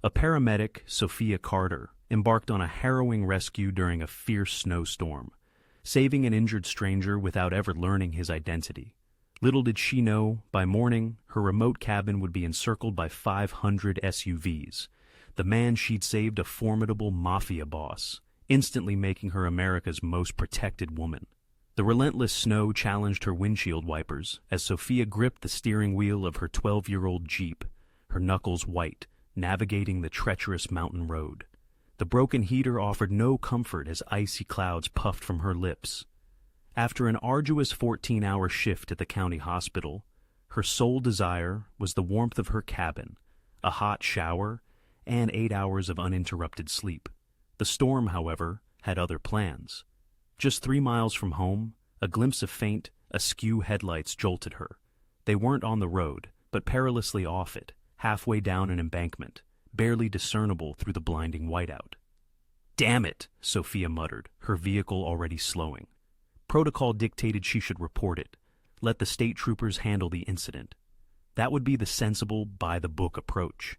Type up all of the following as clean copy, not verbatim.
A paramedic, Sophia Carter, embarked on a harrowing rescue during a fierce snowstorm, saving an injured stranger without ever learning his identity. Little did she know, by morning, her remote cabin would be encircled by 500 SUVs. The man she'd saved, a formidable Mafia boss, instantly making her America's most protected woman. The relentless snow challenged her windshield wipers as Sophia gripped the steering wheel of her 12-year-old Jeep, her knuckles white, navigating the treacherous mountain road. The broken heater offered no comfort as icy clouds puffed from her lips. After an arduous 14-hour shift at the county hospital, her sole desire was the warmth of her cabin, a hot shower, and 8 hours of uninterrupted sleep. The storm, however, had other plans. Just 3 miles from home, a glimpse of faint, askew headlights jolted her. They weren't on the road, but perilously off it, halfway down an embankment, barely discernible through the blinding whiteout. "Damn it," Sophia muttered, her vehicle already slowing. Protocol dictated she should report it, let the state troopers handle the incident. That would be the sensible, by-the-book approach.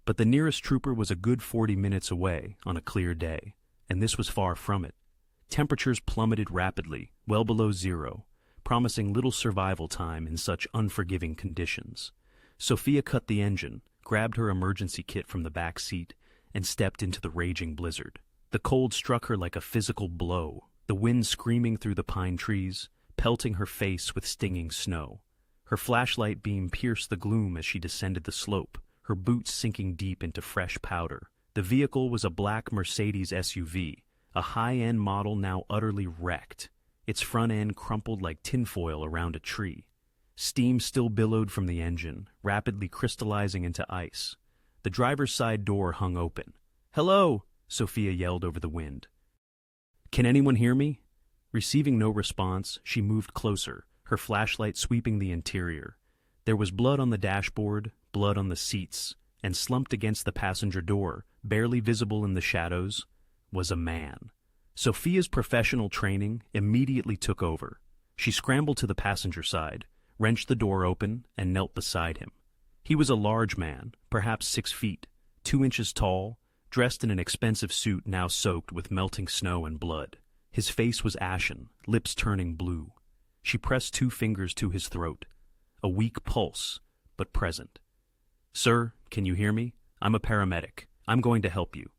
But the nearest trooper was a good 40 minutes away on a clear day, and this was far from it. Temperatures plummeted rapidly, well below zero, promising little survival time in such unforgiving conditions. Sophia cut the engine, grabbed her emergency kit from the back seat, and stepped into the raging blizzard. The cold struck her like a physical blow, the wind screaming through the pine trees, pelting her face with stinging snow. Her flashlight beam pierced the gloom as she descended the slope, her boots sinking deep into fresh powder. The vehicle was a black Mercedes SUV, a high-end model now utterly wrecked, its front end crumpled like tinfoil around a tree. Steam still billowed from the engine, rapidly crystallizing into ice. The driver's side door hung open. "Hello!" Sophia yelled over the wind. "Can anyone hear me?" Receiving no response, she moved closer, her flashlight sweeping the interior. There was blood on the dashboard, blood on the seats, and slumped against the passenger door, barely visible in the shadows, was a man. Sophia's professional training immediately took over. She scrambled to the passenger side, wrenched the door open, and knelt beside him. He was a large man, perhaps 6 feet, 2 inches tall, dressed in an expensive suit now soaked with melting snow and blood. His face was ashen, lips turning blue. She pressed 2 fingers to his throat, a weak pulse, but present. "Sir, can you hear me? I'm a paramedic. I'm going to help you."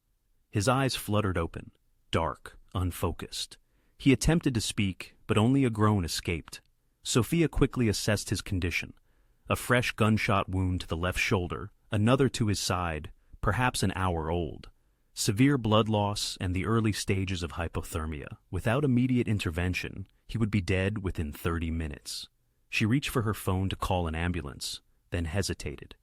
His eyes fluttered open, dark, unfocused. He attempted to speak, but only a groan escaped. Sophia quickly assessed his condition. A fresh gunshot wound to the left shoulder, another to his side, perhaps an hour old. Severe blood loss and the early stages of hypothermia. Without immediate intervention, he would be dead within 30 minutes. She reached for her phone to call an ambulance, then hesitated.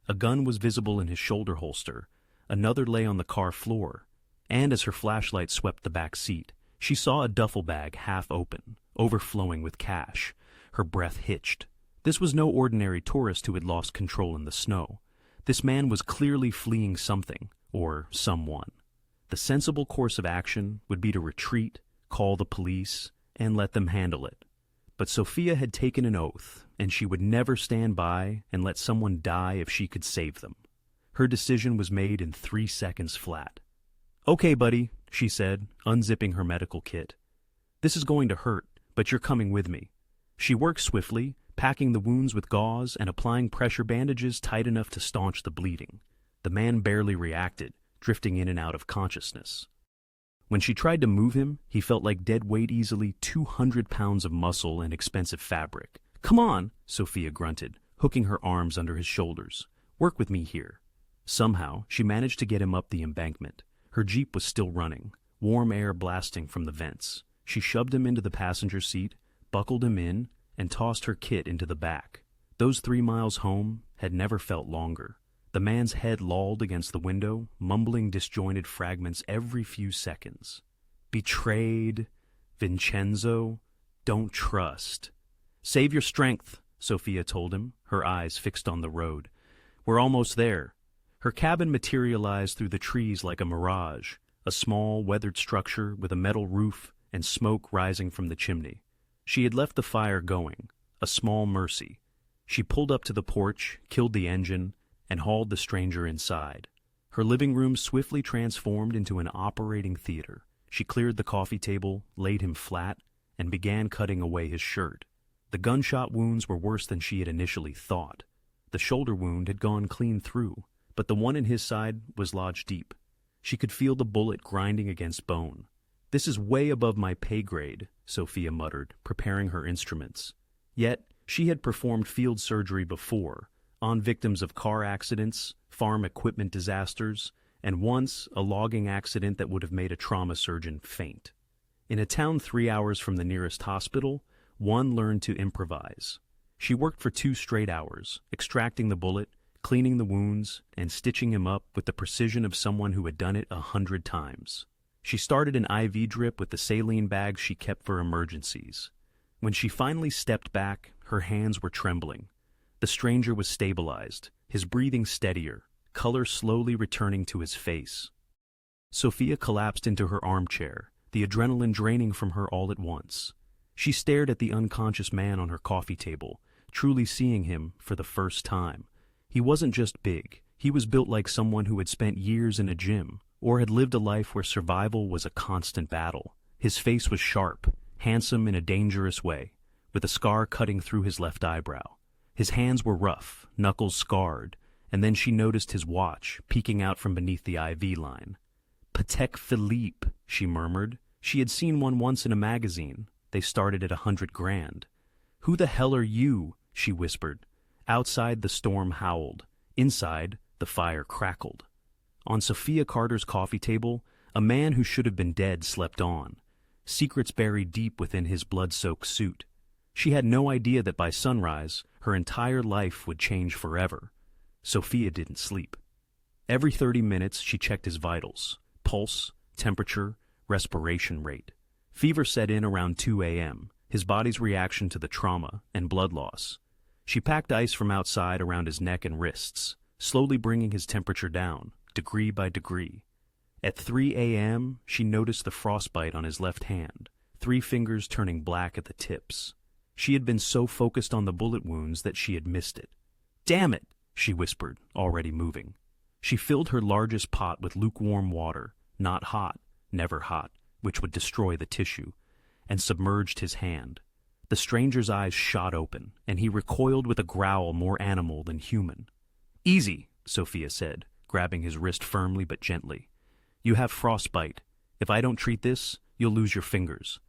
A gun was visible in his shoulder holster, another lay on the car floor, and as her flashlight swept the back seat, she saw a duffel bag half open, overflowing with cash. Her breath hitched. This was no ordinary tourist who had lost control in the snow. This man was clearly fleeing something, or someone. The sensible course of action would be to retreat, call the police, and let them handle it. But Sophia had taken an oath, and she would never stand by and let someone die if she could save them. Her decision was made in 3 seconds flat. "Okay, buddy," she said, unzipping her medical kit. "This is going to hurt, but you're coming with me." She worked swiftly, packing the wounds with gauze and applying pressure bandages tight enough to staunch the bleeding. The man barely reacted, drifting in and out of consciousness. When she tried to move him, he felt like dead weight, easily 200 pounds of muscle and expensive fabric. "Come on," Sophia grunted, hooking her arms under his shoulders. "Work with me here." Somehow, she managed to get him up the embankment. Her Jeep was still running, warm air blasting from the vents. She shoved him into the passenger seat, buckled him in, and tossed her kit into the back. Those 3 miles home had never felt longer. The man's head lolled against the window, mumbling disjointed fragments every few seconds. "Betrayed, Vincenzo, don't trust." "Save your strength," Sophia told him, her eyes fixed on the road. "We're almost there." Her cabin materialized through the trees like a mirage, a small, weathered structure with a metal roof and smoke rising from the chimney. She had left the fire going, a small mercy. She pulled up to the porch, killed the engine, and hauled the stranger inside. Her living room swiftly transformed into an operating theater. She cleared the coffee table, laid him flat, and began cutting away his shirt. The gunshot wounds were worse than she had initially thought. The shoulder wound had gone clean through, but the one in his side was lodged deep. She could feel the bullet grinding against bone. "This is way above my pay grade," Sophia muttered, preparing her instruments. Yet, she had performed field surgery before, on victims of car accidents, farm equipment disasters, and once a logging accident that would have made a trauma surgeon faint. In a town 3 hours from the nearest hospital, one learned to improvise. She worked for 2 straight hours, extracting the bullet, cleaning the wounds, and stitching him up with the precision of someone who had done it 100 times. She started an IV drip with the saline bags she kept for emergencies. When she finally stepped back, her hands were trembling. The stranger was stabilized, his breathing steadier, color slowly returning to his face. Sophia collapsed into her armchair, the adrenaline draining from her all at once. She stared at the unconscious man on her coffee table, truly seeing him for the first time. He wasn't just big, he was built like someone who had spent years in a gym, or had lived a life where survival was a constant battle. His face was sharp, handsome in a dangerous way, with a scar cutting through his left eyebrow. His hands were rough, knuckles scarred, and then she noticed his watch peeking out from beneath the IV line. "Patek Philippe," she murmured. She had seen one once in a magazine. They started at 100 grand. "Who the hell are you?" she whispered. Outside, the storm howled. Inside, the fire crackled. On Sophia Carter's coffee table, a man who should have been dead slept on, secrets buried deep within his blood-soaked suit. She had no idea that by sunrise, her entire life would change forever. Sophia didn't sleep. Every 30 minutes, she checked his vitals: pulse, temperature, respiration rate. Fever set in around 2 a.m., his body's reaction to the trauma and blood loss. She packed ice from outside around his neck and wrists, slowly bringing his temperature down, degree by degree. At 3 a.m., she noticed the frostbite on his left hand, 3 fingers turning black at the tips. She had been so focused on the bullet wounds that she had missed it. "Damn it!" she whispered, already moving. She filled her largest pot with lukewarm water, not hot, never hot, which would destroy the tissue, and submerged his hand. The stranger's eyes shot open, and he recoiled with a growl more animal than human. "Easy," Sophia said, grabbing his wrist firmly but gently. "You have frostbite. If I don't treat this, you'll lose your fingers."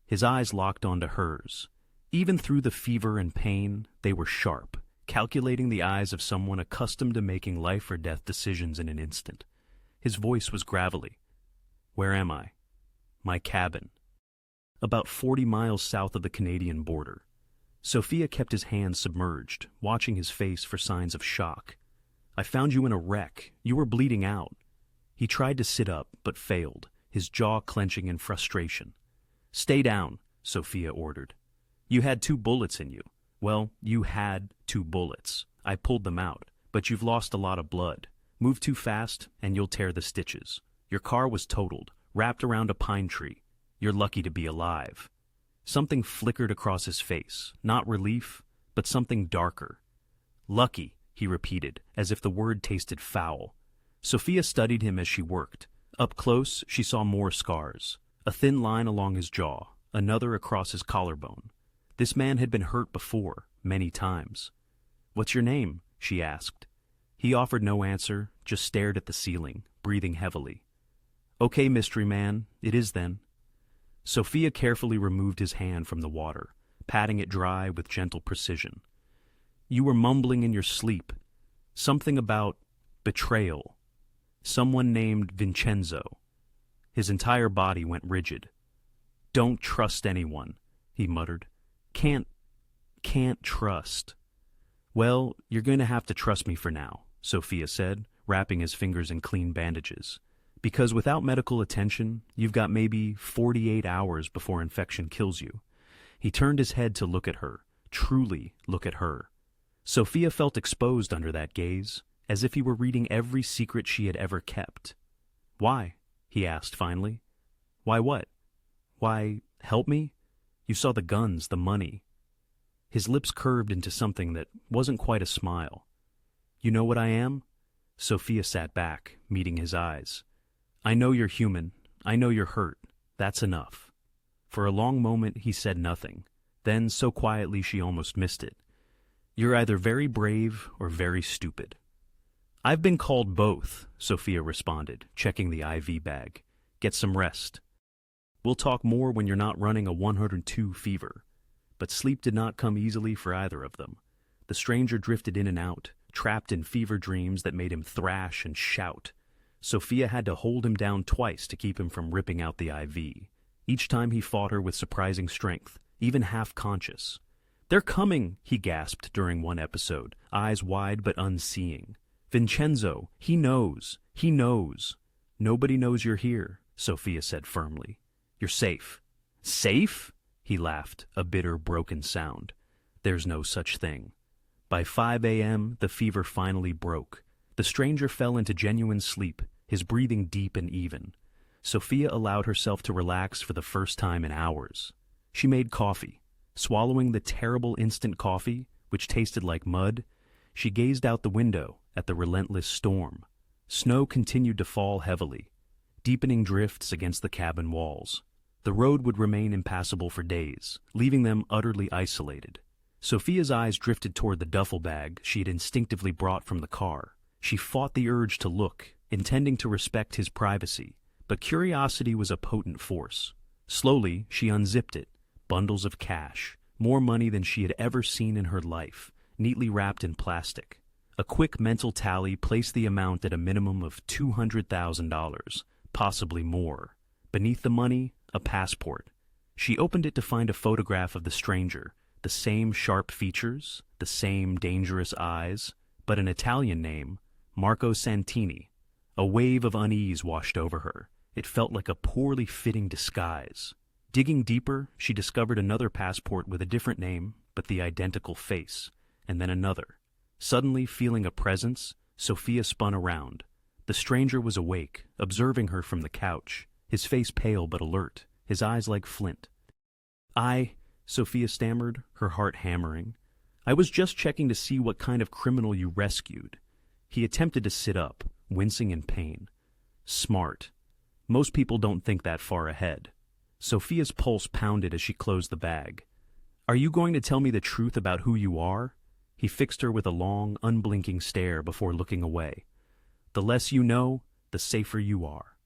His eyes locked onto hers. Even through the fever and pain, they were sharp, calculating the eyes of someone accustomed to making life or death decisions in an instant. His voice was gravelly. "Where am I?" "My cabin." About 40 miles south of the Canadian border. Sophia kept his hands submerged, watching his face for signs of shock. "I found you in a wreck. You were bleeding out." He tried to sit up, but failed, his jaw clenching in frustration. "Stay down," Sophia ordered. "You had 2 bullets in you. Well, you had 2 bullets. I pulled them out, but you've lost a lot of blood. Move too fast, and you'll tear the stitches. Your car was totaled, wrapped around a pine tree. You're lucky to be alive." Something flickered across his face, not relief, but something darker. "Lucky," he repeated, as if the word tasted foul. Sophia studied him as she worked. Up close, she saw more scars. A thin line along his jaw, another across his collarbone. This man had been hurt before, many times. "What's your name?" she asked. He offered no answer, just stared at the ceiling, breathing heavily. "Okay, mystery man, it is then." Sophia carefully removed his hand from the water, patting it dry with gentle precision. "You were mumbling in your sleep. Something about betrayal. Someone named Vincenzo." His entire body went rigid. "Don't trust anyone," he muttered. Can't trust." "Well, you're going to have to trust me for now," Sophia said, wrapping his fingers in clean bandages. "Because without medical attention, you've got maybe 48 hours before infection kills you." He turned his head to look at her, truly look at her. Sophia felt exposed under that gaze, as if he were reading every secret she had ever kept. "Why?" he asked finally. "Why what?" "Why, help me? You saw the guns, the money." His lips curved into something that wasn't quite a smile. "You know what I am?" Sophia sat back, meeting his eyes. I know you're human. I know you're hurt. That's enough. For a long moment he said nothing. Then, so quietly she almost missed it. You're either very brave or very stupid. I've been called both, Sophia responded, checking the IV bag. Get some rest. We'll talk more when you're not running a 102 fever. But sleep did not come easily for either of them. The stranger drifted in and out, trapped in fever dreams that made him thrash and shout. Sophia had to hold him down twice to keep him from ripping out the IV. Each time he fought her with surprising strength, even half-conscious. They're coming, he gasped during one episode, eyes wide but unseeing. Vincenzo, he knows. He knows. Nobody knows you're here, Sophia said firmly. You're safe. Safe? He laughed, a bitter, broken sound. There's no such thing. By 5 a.m., the fever finally broke. The stranger fell into genuine sleep, his breathing deep and even. Sophia allowed herself to relax for the first time in hours. She made coffee. Swallowing the terrible instant coffee, which tasted like mud, she gazed out the window at the relentless storm. Snow continued to fall heavily, deepening drifts against the cabin walls. The road would remain impassable for days, leaving them utterly isolated. Sophia's eyes drifted toward the duffel bag she had instinctively brought from the car. She fought the urge to look, intending to respect his privacy, but curiosity was a potent force. Slowly, she unzipped it. Bundles of cash, more money than she had ever seen in her life, neatly wrapped in plastic. A quick mental tally placed the amount at a minimum of $200,000, possibly more. Beneath the money, a passport. She opened it to find a photograph of the stranger, the same sharp features, the same dangerous eyes, but an Italian name, Marco Santini. A wave of unease washed over her. It felt like a poorly fitting disguise. Digging deeper, she discovered another passport with a different name, but the identical face, and then another. Suddenly, feeling a presence, Sophia spun around. The stranger was awake, observing her from the couch, his face pale but alert, his eyes like flint. Sophia stammered, her heart hammering. I was just checking to see what kind of criminal you rescued. He attempted to sit up, wincing in pain. Smart. Most people don't think that far ahead. Sophia's pulse pounded as she closed the bag. Are you going to tell me the truth about who you are? He fixed her with a long, unblinking stare before looking away. The less you know, the safer you are.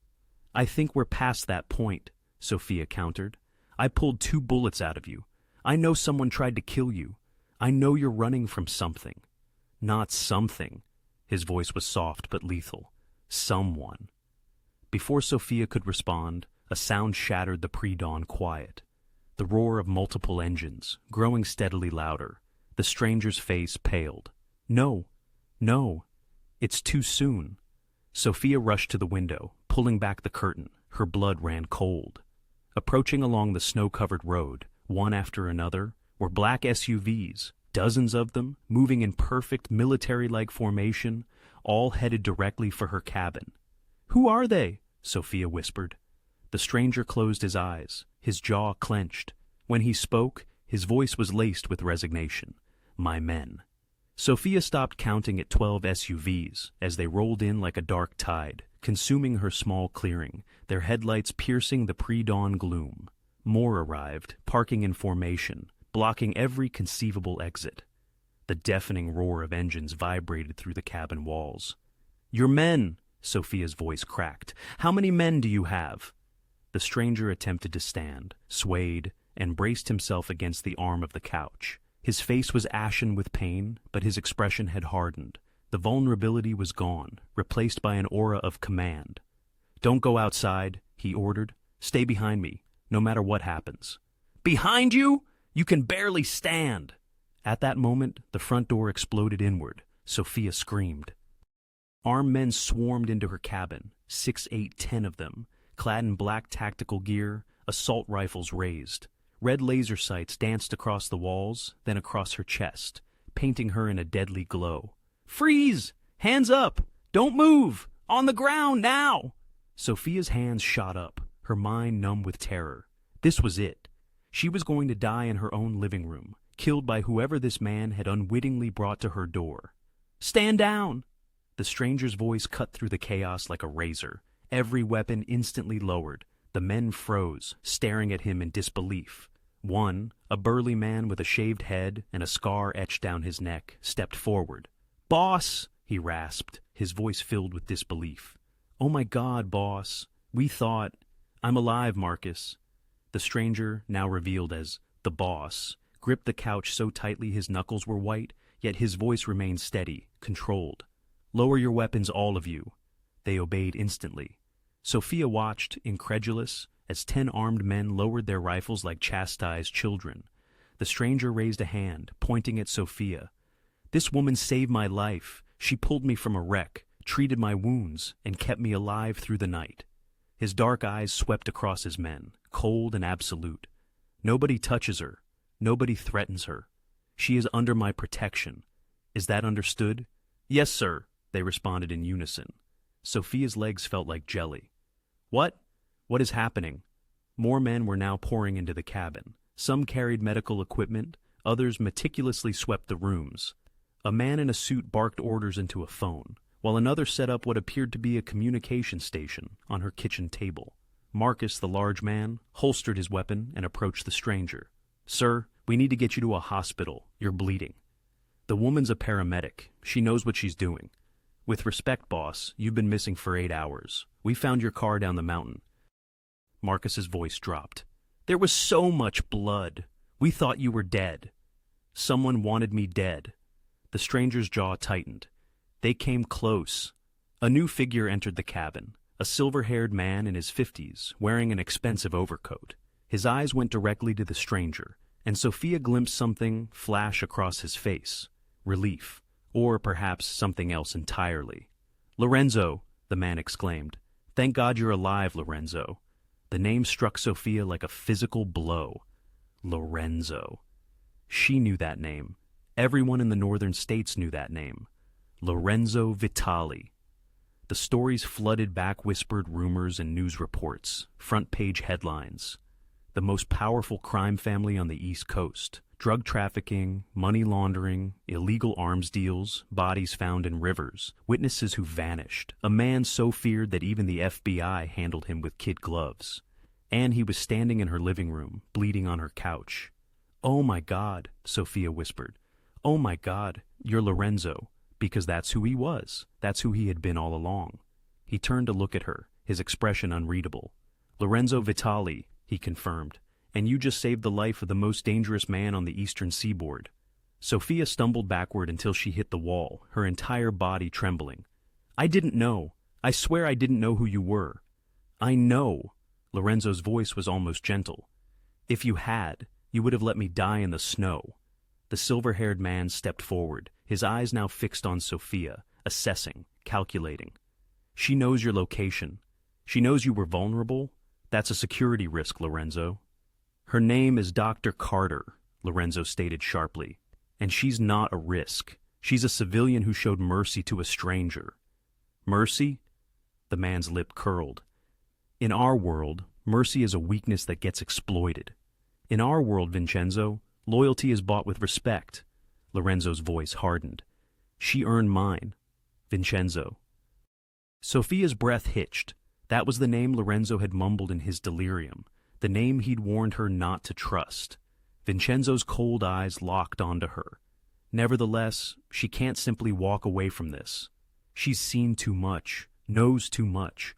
I think we're past that point, Sophia countered. I pulled 2 bullets out of you. I know someone tried to kill you. I know you're running from something. Not something. His voice was soft but lethal. Someone. Before Sophia could respond, a sound shattered the pre-dawn quiet. The roar of multiple engines, growing steadily louder. The stranger's face paled. No. It's too soon. Sophia rushed to the window, pulling back the curtain. Her blood ran cold. Approaching along the snow-covered road, one after another, were black SUVs, dozens of them, moving in perfect military-like formation, all headed directly for her cabin. Who are they? Sophia whispered. The stranger closed his eyes, his jaw clenched. When he spoke, his voice was laced with resignation. My men. Sophia stopped counting at 12 SUVs as they rolled in like a dark tide, consuming her small clearing, their headlights piercing the pre-dawn gloom. More arrived, parking in formation, blocking every conceivable exit. The deafening roar of engines vibrated through the cabin walls. Your men! Sophia's voice cracked. How many men do you have? The stranger attempted to stand, swayed, and braced himself against the arm of the couch. His face was ashen with pain, but his expression had hardened. The vulnerability was gone, replaced by an aura of command. Don't go outside, he ordered. Stay behind me, no matter what happens. Behind you? You can barely stand! At that moment, the front door exploded inward. Sophia screamed. Armed men swarmed into her cabin, 6, 8, 10 of them, clad in black tactical gear, assault rifles raised. Red laser sights danced across the walls, then across her chest, painting her in a deadly glow. Freeze! Hands up! Don't move! On the ground, now! Sophia's hands shot up, her mind numb with terror. This was it. She was going to die in her own living room, killed by whoever this man had unwittingly brought to her door. Stand down! The stranger's voice cut through the chaos like a razor. Every weapon instantly lowered. The men froze, staring at him in disbelief. One, a burly man with a shaved head and a scar etched down his neck, stepped forward. "Boss!" he rasped, his voice filled with disbelief. "Oh my God, boss. We thought... I'm alive, Marcus." The stranger, now revealed as the boss, gripped the couch so tightly his knuckles were white, yet his voice remained steady, controlled. "Lower your weapons, all of you." They obeyed instantly. Sophia watched, incredulous, as 10 armed men lowered their rifles like chastised children. The stranger raised a hand, pointing at Sophia. "This woman saved my life. She pulled me from a wreck, treated my wounds, and kept me alive through the night." His dark eyes swept across his men, cold and absolute. "Nobody touches her. Nobody threatens her. She is under my protection. Is that understood?" "Yes, sir," they responded in unison. Sophia's legs felt like jelly. "What? What is happening?" More men were now pouring into the cabin. Some carried medical equipment, others meticulously swept the rooms. A man in a suit barked orders into a phone, while another set up what appeared to be a communication station on her kitchen table. Marcus, the large man, holstered his weapon and approached the stranger. "Sir, we need to get you to a hospital. You're bleeding." "The woman's a paramedic. She knows what she's doing." "With respect, boss, you've been missing for 8 hours. We found your car down the mountain." Marcus's voice dropped. "There was so much blood. We thought you were dead." "Someone wanted me dead." The stranger's jaw tightened. They came close. A new figure entered the cabin, a silver-haired man in his 50s, wearing an expensive overcoat. His eyes went directly to the stranger, and Sophia glimpsed something flash across his face. Relief. Or perhaps something else entirely. "Lorenzo!" the man exclaimed. "Thank God you're alive, Lorenzo." The name struck Sophia like a physical blow. Lorenzo. She knew that name. Everyone in the northern states knew that name. Lorenzo Vitali. The stories flooded back whispered rumors and news reports, front-page headlines. The most powerful crime family on the East Coast. Drug trafficking, money laundering, illegal arms deals, bodies found in rivers, witnesses who vanished, a man so feared that even the FBI handled him with kid gloves. And he was standing in her living room, bleeding on her couch. "Oh my God," Sophia whispered. "Oh my God, you're Lorenzo," because that's who he was. That's who he had been all along. He turned to look at her, his expression unreadable. "Lorenzo Vitali," he confirmed. "And you just saved the life of the most dangerous man on the eastern seaboard." Sophia stumbled backward until she hit the wall, her entire body trembling. "I didn't know. I swear I didn't know who you were." "I know." Lorenzo's voice was almost gentle. "If you had, you would have let me die in the snow." The silver-haired man stepped forward, his eyes now fixed on Sophia, assessing, calculating. "She knows your location. She knows you were vulnerable. That's a security risk, Lorenzo." "Her name is Dr. Carter," Lorenzo stated sharply. "And she's not a risk. She's a civilian who showed mercy to a stranger." "Mercy?" The man's lip curled. "In our world, mercy is a weakness that gets exploited. In our world, Vincenzo, loyalty is bought with respect." Lorenzo's voice hardened. "She earned mine. Vincenzo." Sophia's breath hitched. That was the name Lorenzo had mumbled in his delirium. The name he'd warned her not to trust. Vincenzo's cold eyes locked onto her. Nevertheless, she can't simply walk away from this. She's seen too much, knows too much.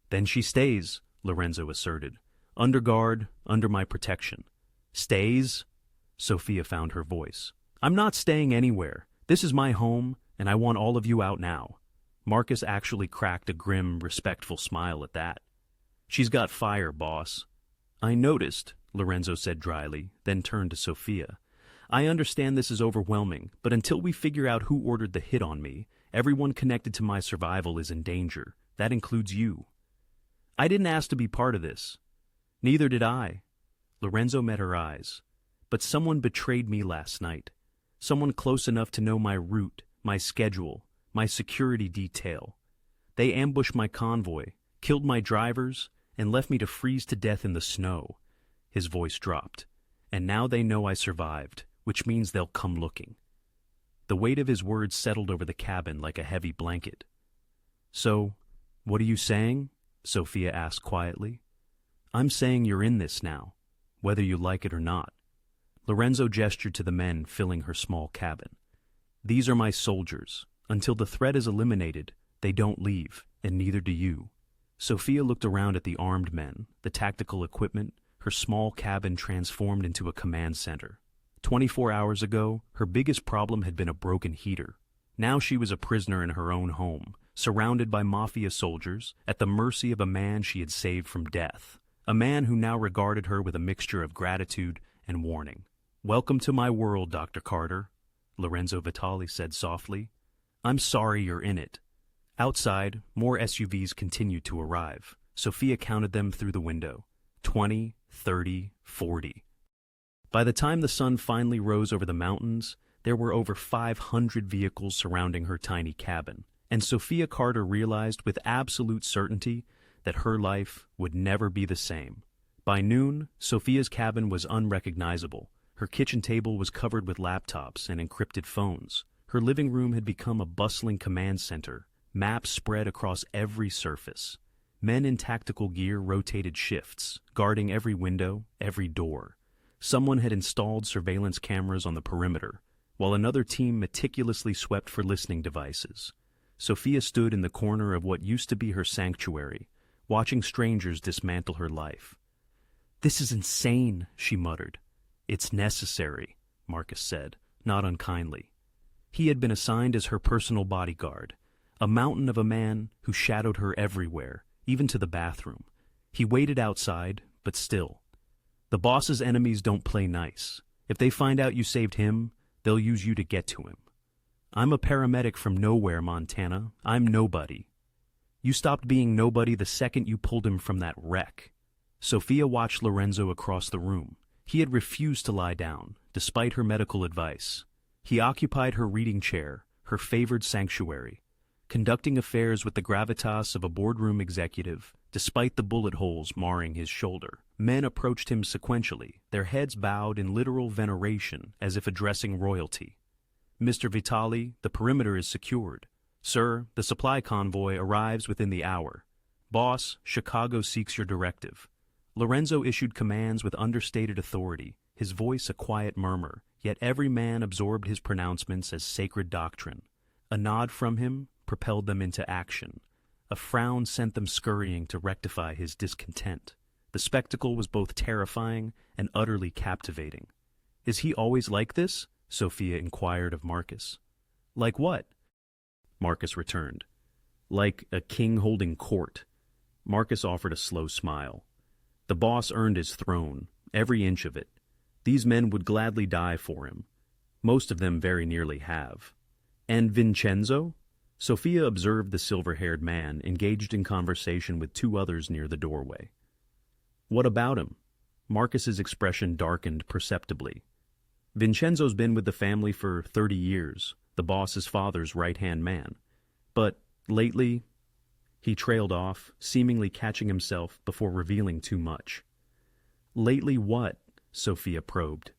"Then she stays," Lorenzo asserted. "Under guard, under my protection." "Stays?" Sophia found her voice. "I'm not staying anywhere. This is my home, and I want all of you out now." Marcus actually cracked a grim, respectful smile at that. "She's got fire, boss." "I noticed," Lorenzo said dryly, then turned to Sophia. "I understand this is overwhelming, but until we figure out who ordered the hit on me, everyone connected to my survival is in danger. That includes you." "I didn't ask to be part of this." "Neither did I." Lorenzo met her eyes. "But someone betrayed me last night. Someone close enough to know my route, my schedule, my security detail. They ambushed my convoy, killed my drivers, and left me to freeze to death in the snow." His voice dropped. "And now they know I survived, which means they'll come looking." The weight of his words settled over the cabin like a heavy blanket. So, what are you saying? Sophia asked quietly. I'm saying you're in this now, whether you like it or not. Lorenzo gestured to the men filling her small cabin. These are my soldiers. Until the threat is eliminated, they don't leave, and neither do you. Sophia looked around at the armed men, the tactical equipment, her small cabin transformed into a command center. 24 hours ago, her biggest problem had been a broken heater. Now she was a prisoner in her own home, surrounded by Mafia soldiers, at the mercy of a man she had saved from death. A man who now regarded her with a mixture of gratitude and warning. Welcome to my world, Dr. Carter, Lorenzo Vitali said softly. I'm sorry you're in it. Outside, more SUVs continued to arrive. Sophia counted them through the window. 20, 30, 40. By the time the sun finally rose over the mountains, there were over 500 vehicles surrounding her tiny cabin, and Sophia Carter realized with absolute certainty that her life would never be the same. By noon, Sophia's cabin was unrecognizable. Her kitchen table was covered with laptops and encrypted phones. Her living room had become a bustling command center, maps spread across every surface. Men in tactical gear rotated shifts, guarding every window, every door. Someone had installed surveillance cameras on the perimeter, while another team meticulously swept for listening devices. Sophia stood in the corner of what used to be her sanctuary, watching strangers dismantle her life. This is insane, she muttered. It's necessary, Marcus said, not unkindly. He had been assigned as her personal bodyguard, a mountain of a man who shadowed her everywhere, even to the bathroom. He waited outside, but still. The boss's enemies don't play nice. If they find out you saved him, they'll use you to get to him. I'm a paramedic from nowhere, Montana. I'm nobody. You stopped being nobody the second you pulled him from that wreck. Sophia watched Lorenzo across the room. He had refused to lie down, despite her medical advice. He occupied her reading chair, her favored sanctuary, conducting affairs with the gravitas of a boardroom executive, despite the bullet holes marring his shoulder. Men approached him sequentially, their heads bowed in literal veneration as if addressing royalty. Mr. Vitali, the perimeter is secured. Sir, the supply convoy arrives within the hour. Boss, Chicago seeks your directive. Lorenzo issued commands with understated authority, his voice a quiet murmur, yet every man absorbed his pronouncements as sacred doctrine. A nod from him propelled them into action. A frown sent them scurrying to rectify his discontent. The spectacle was both terrifying and utterly captivating. Is he always like this? Sophia inquired of Marcus. Like what? Marcus returned. Like a king holding court. Marcus offered a slow smile. The boss earned his throne, every inch of it. These men would gladly die for him. Most of them very nearly have. And Vincenzo? Sophia observed the silver-haired man engaged in conversation with two others near the doorway. What about him? Marcus's expression darkened perceptibly. Vincenzo's been with the family for 30 years, the boss's father's right-hand man. But lately, he trailed off, seemingly catching himself before revealing too much. Lately what? Sophia probed.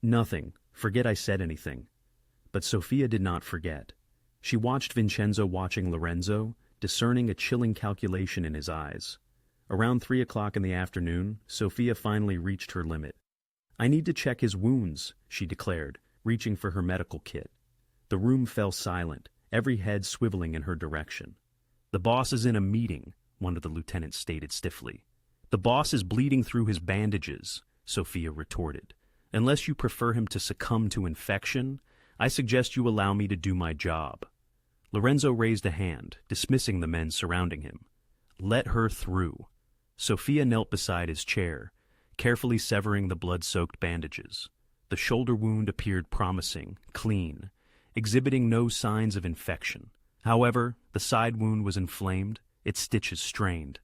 Nothing. Forget I said anything. But Sophia did not forget. She watched Vincenzo watching Lorenzo, discerning a chilling calculation in his eyes. Around 3 o'clock in the afternoon, Sophia finally reached her limit. I need to check his wounds, she declared, reaching for her medical kit. The room fell silent, every head swiveling in her direction. The boss is in a meeting, one of the lieutenants stated stiffly. The boss is bleeding through his bandages, Sophia retorted. Unless you prefer him to succumb to infection, I suggest you allow me to do my job. Lorenzo raised a hand, dismissing the men surrounding him. Let her through. Sophia knelt beside his chair, carefully severing the blood-soaked bandages. The shoulder wound appeared promising, clean, exhibiting no signs of infection. However, the side wound was inflamed, its stitches strained.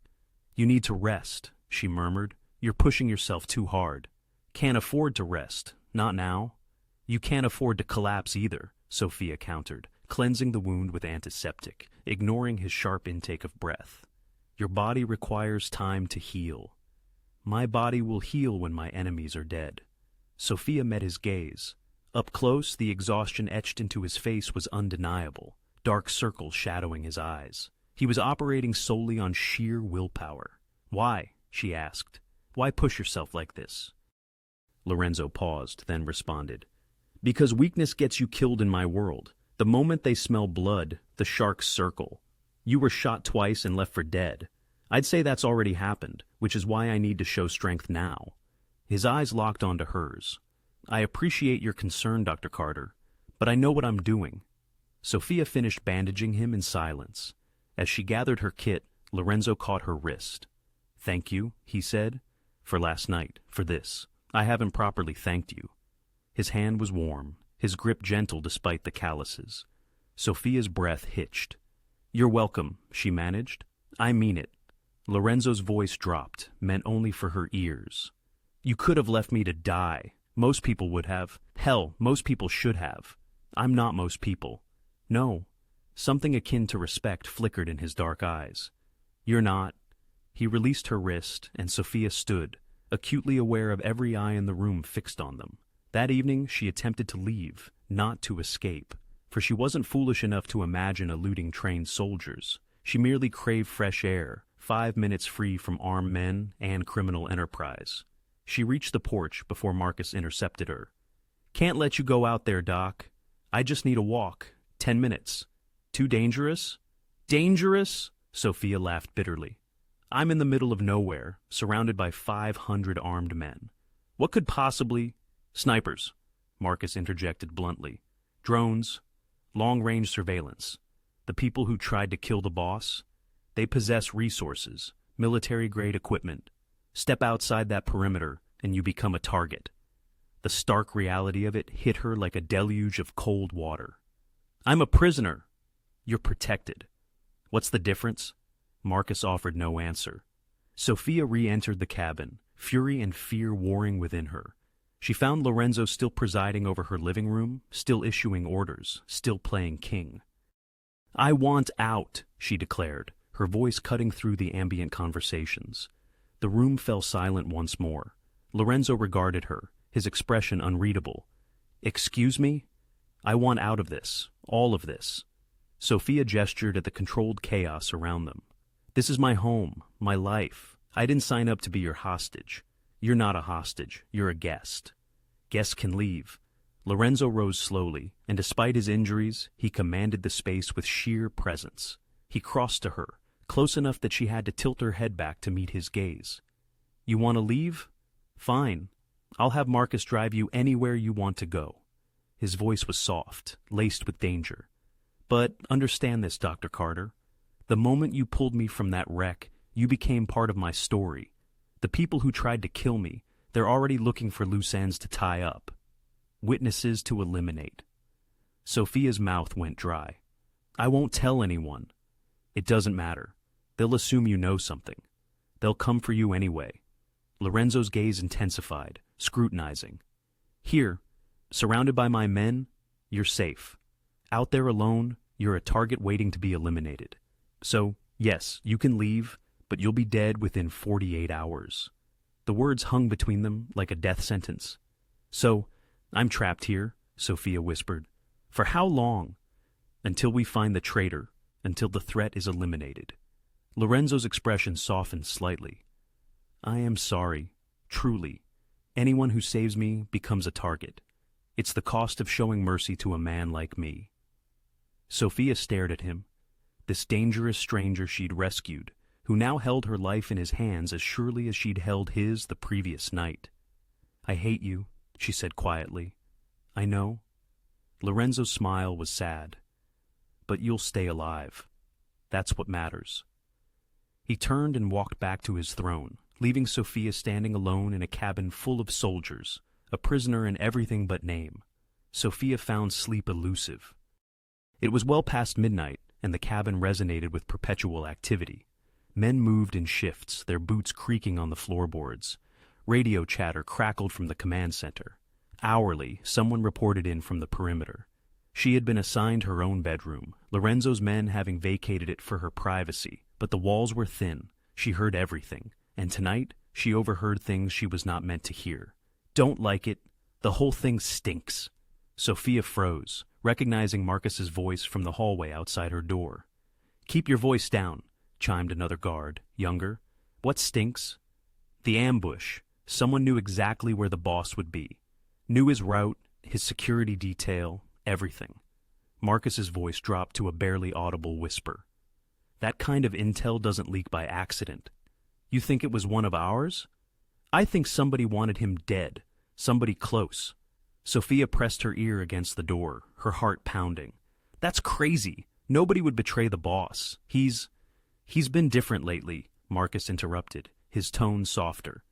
You need to rest, she murmured. You're pushing yourself too hard. Can't afford to rest, not now. You can't afford to collapse either, Sophia countered, cleansing the wound with antiseptic, ignoring his sharp intake of breath. Your body requires time to heal. My body will heal when my enemies are dead. Sophia met his gaze. Up close, the exhaustion etched into his face was undeniable, dark circles shadowing his eyes. He was operating solely on sheer willpower. "Why?" she asked. "Why push yourself like this?" Lorenzo paused, then responded, "Because weakness gets you killed in my world. The moment they smell blood, the sharks circle. You were shot twice and left for dead. I'd say that's already happened, which is why I need to show strength now." His eyes locked onto hers. "I appreciate your concern, Dr. Carter, but I know what I'm doing." Sophia finished bandaging him in silence. As she gathered her kit, Lorenzo caught her wrist. "Thank you," he said, "for last night, for this. I haven't properly thanked you." His hand was warm, his grip gentle despite the calluses. Sophia's breath hitched. "You're welcome," she managed. "I mean it." Lorenzo's voice dropped, meant only for her ears. "You could have left me to die. Most people would have. Hell, most people should have. I'm not most people." "No." Something akin to respect flickered in his dark eyes. "You're not." He released her wrist, and Sophia stood, acutely aware of every eye in the room fixed on them. That evening she attempted to leave, not to escape, for she wasn't foolish enough to imagine eluding trained soldiers. She merely craved fresh air, 5 minutes free from armed men and criminal enterprise. She reached the porch before Marcus intercepted her. "Can't let you go out there, Doc. I just need a walk. 10 minutes. Too dangerous?" "Dangerous?" Sophia laughed bitterly. "I'm in the middle of nowhere, surrounded by 500 armed men. What could possibly—" "Snipers," Marcus interjected bluntly. "Drones, long-range surveillance. The people who tried to kill the boss, they possess resources, military-grade equipment. Step outside that perimeter, and you become a target." The stark reality of it hit her like a deluge of cold water. "I'm a prisoner." "You're protected." "What's the difference?" Marcus offered no answer. Sophia re-entered the cabin, fury and fear warring within her. She found Lorenzo still presiding over her living room, still issuing orders, still playing king. "I want out," she declared, her voice cutting through the ambient conversations. The room fell silent once more. Lorenzo regarded her, his expression unreadable. "Excuse me? I want out of this, all of this." Sophia gestured at the controlled chaos around them. "This is my home, my life. I didn't sign up to be your hostage. You're not a hostage, you're a guest. Guests can leave." Lorenzo rose slowly, and despite his injuries, he commanded the space with sheer presence. He crossed to her, close enough that she had to tilt her head back to meet his gaze. "You want to leave? Fine. I'll have Marcus drive you anywhere you want to go." His voice was soft, laced with danger. "But understand this, Dr. Carter. The moment you pulled me from that wreck, you became part of my story. The people who tried to kill me, they're already looking for loose ends to tie up. Witnesses to eliminate." Sophia's mouth went dry. "I won't tell anyone." "It doesn't matter. They'll assume you know something. They'll come for you anyway." Lorenzo's gaze intensified, scrutinizing. "Here, surrounded by my men, you're safe. Out there alone, you're a target waiting to be eliminated. So, yes, you can leave, but you'll be dead within 48 hours. The words hung between them like a death sentence. "So, I'm trapped here," Sophia whispered. "For how long?" "Until we find the traitor, until the threat is eliminated." Lorenzo's expression softened slightly. "I am sorry, truly. Anyone who saves me becomes a target. It's the cost of showing mercy to a man like me." Sophia stared at him, this dangerous stranger she'd rescued, who now held her life in his hands as surely as she'd held his the previous night. "I hate you," she said quietly. "I know." Lorenzo's smile was sad. "But you'll stay alive. That's what matters." He turned and walked back to his throne, leaving Sophia standing alone in a cabin full of soldiers, a prisoner in everything but name. Sophia found sleep elusive. It was well past midnight, and the cabin resonated with perpetual activity. Men moved in shifts, their boots creaking on the floorboards. Radio chatter crackled from the command center. Hourly, someone reported in from the perimeter. She had been assigned her own bedroom, Lorenzo's men having vacated it for her privacy, but the walls were thin. She heard everything, and tonight she overheard things she was not meant to hear. "Don't like it. The whole thing stinks." Sophia froze, recognizing Marcus's voice from the hallway outside her door. Keep your voice down, chimed another guard, younger. What stinks? The ambush. Someone knew exactly where the boss would be. Knew his route, his security detail, everything. Marcus's voice dropped to a barely audible whisper. That kind of intel doesn't leak by accident. You think it was one of ours? I think somebody wanted him dead, somebody close. Sophia pressed her ear against the door, her heart pounding. That's crazy. Nobody would betray the boss. He's been different lately, Marcus interrupted, his tone softer.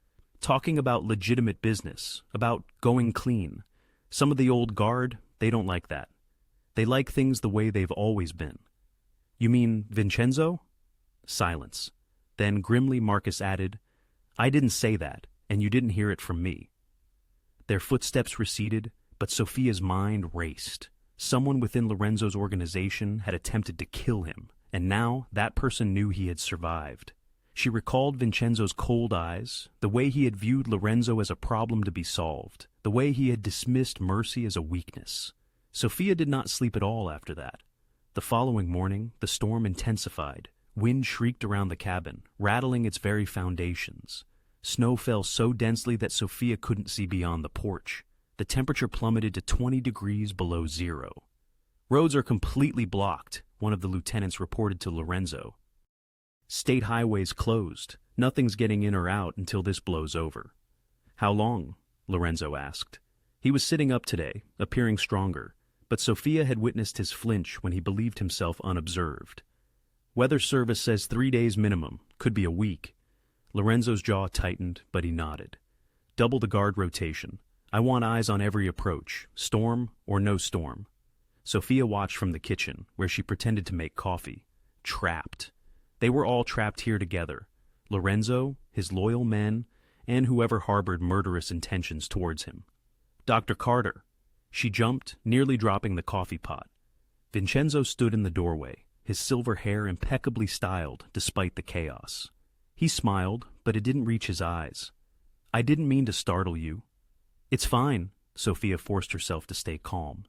Talking about legitimate business, about going clean. Some of the old guard, they don't like that. They like things the way they've always been. You mean Vincenzo? Silence. Then grimly Marcus added, I didn't say that, and you didn't hear it from me. Their footsteps receded, but Sophia's mind raced. Someone within Lorenzo's organization had attempted to kill him, and now that person knew he had survived. She recalled Vincenzo's cold eyes, the way he had viewed Lorenzo as a problem to be solved, the way he had dismissed mercy as a weakness. Sophia did not sleep at all after that. The following morning, the storm intensified. Wind shrieked around the cabin, rattling its very foundations. Snow fell so densely that Sophia couldn't see beyond the porch. The temperature plummeted to 20 degrees below zero. Roads are completely blocked, one of the lieutenants reported to Lorenzo. State highways closed. Nothing's getting in or out until this blows over. How long? Lorenzo asked. He was sitting up today, appearing stronger, but Sophia had witnessed his flinch when he believed himself unobserved. Weather service says 3 days minimum, could be a week. Lorenzo's jaw tightened, but he nodded. Double the guard rotation. I want eyes on every approach, storm or no storm. Sophia watched from the kitchen, where she pretended to make coffee. Trapped. They were all trapped here together. Lorenzo, his loyal men, and whoever harbored murderous intentions towards him. Dr. Carter. She jumped, nearly dropping the coffee pot. Vincenzo stood in the doorway, his silver hair impeccably styled despite the chaos. He smiled, but it didn't reach his eyes. I didn't mean to startle you. It's fine, Sophia forced herself to stay calm.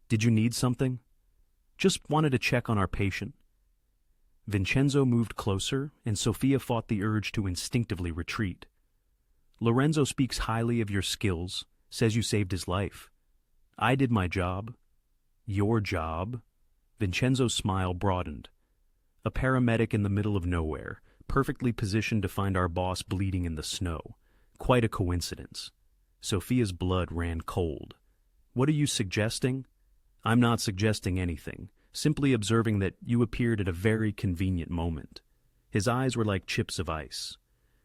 Did you need something? Just wanted to check on our patient. Vincenzo moved closer, and Sophia fought the urge to instinctively retreat. Lorenzo speaks highly of your skills, says you saved his life. I did my job. Your job? Vincenzo's smile broadened. A paramedic in the middle of nowhere, perfectly positioned to find our boss bleeding in the snow. Quite a coincidence. Sophia's blood ran cold. What are you suggesting? I'm not suggesting anything, simply observing that you appeared at a very convenient moment. His eyes were like chips of ice.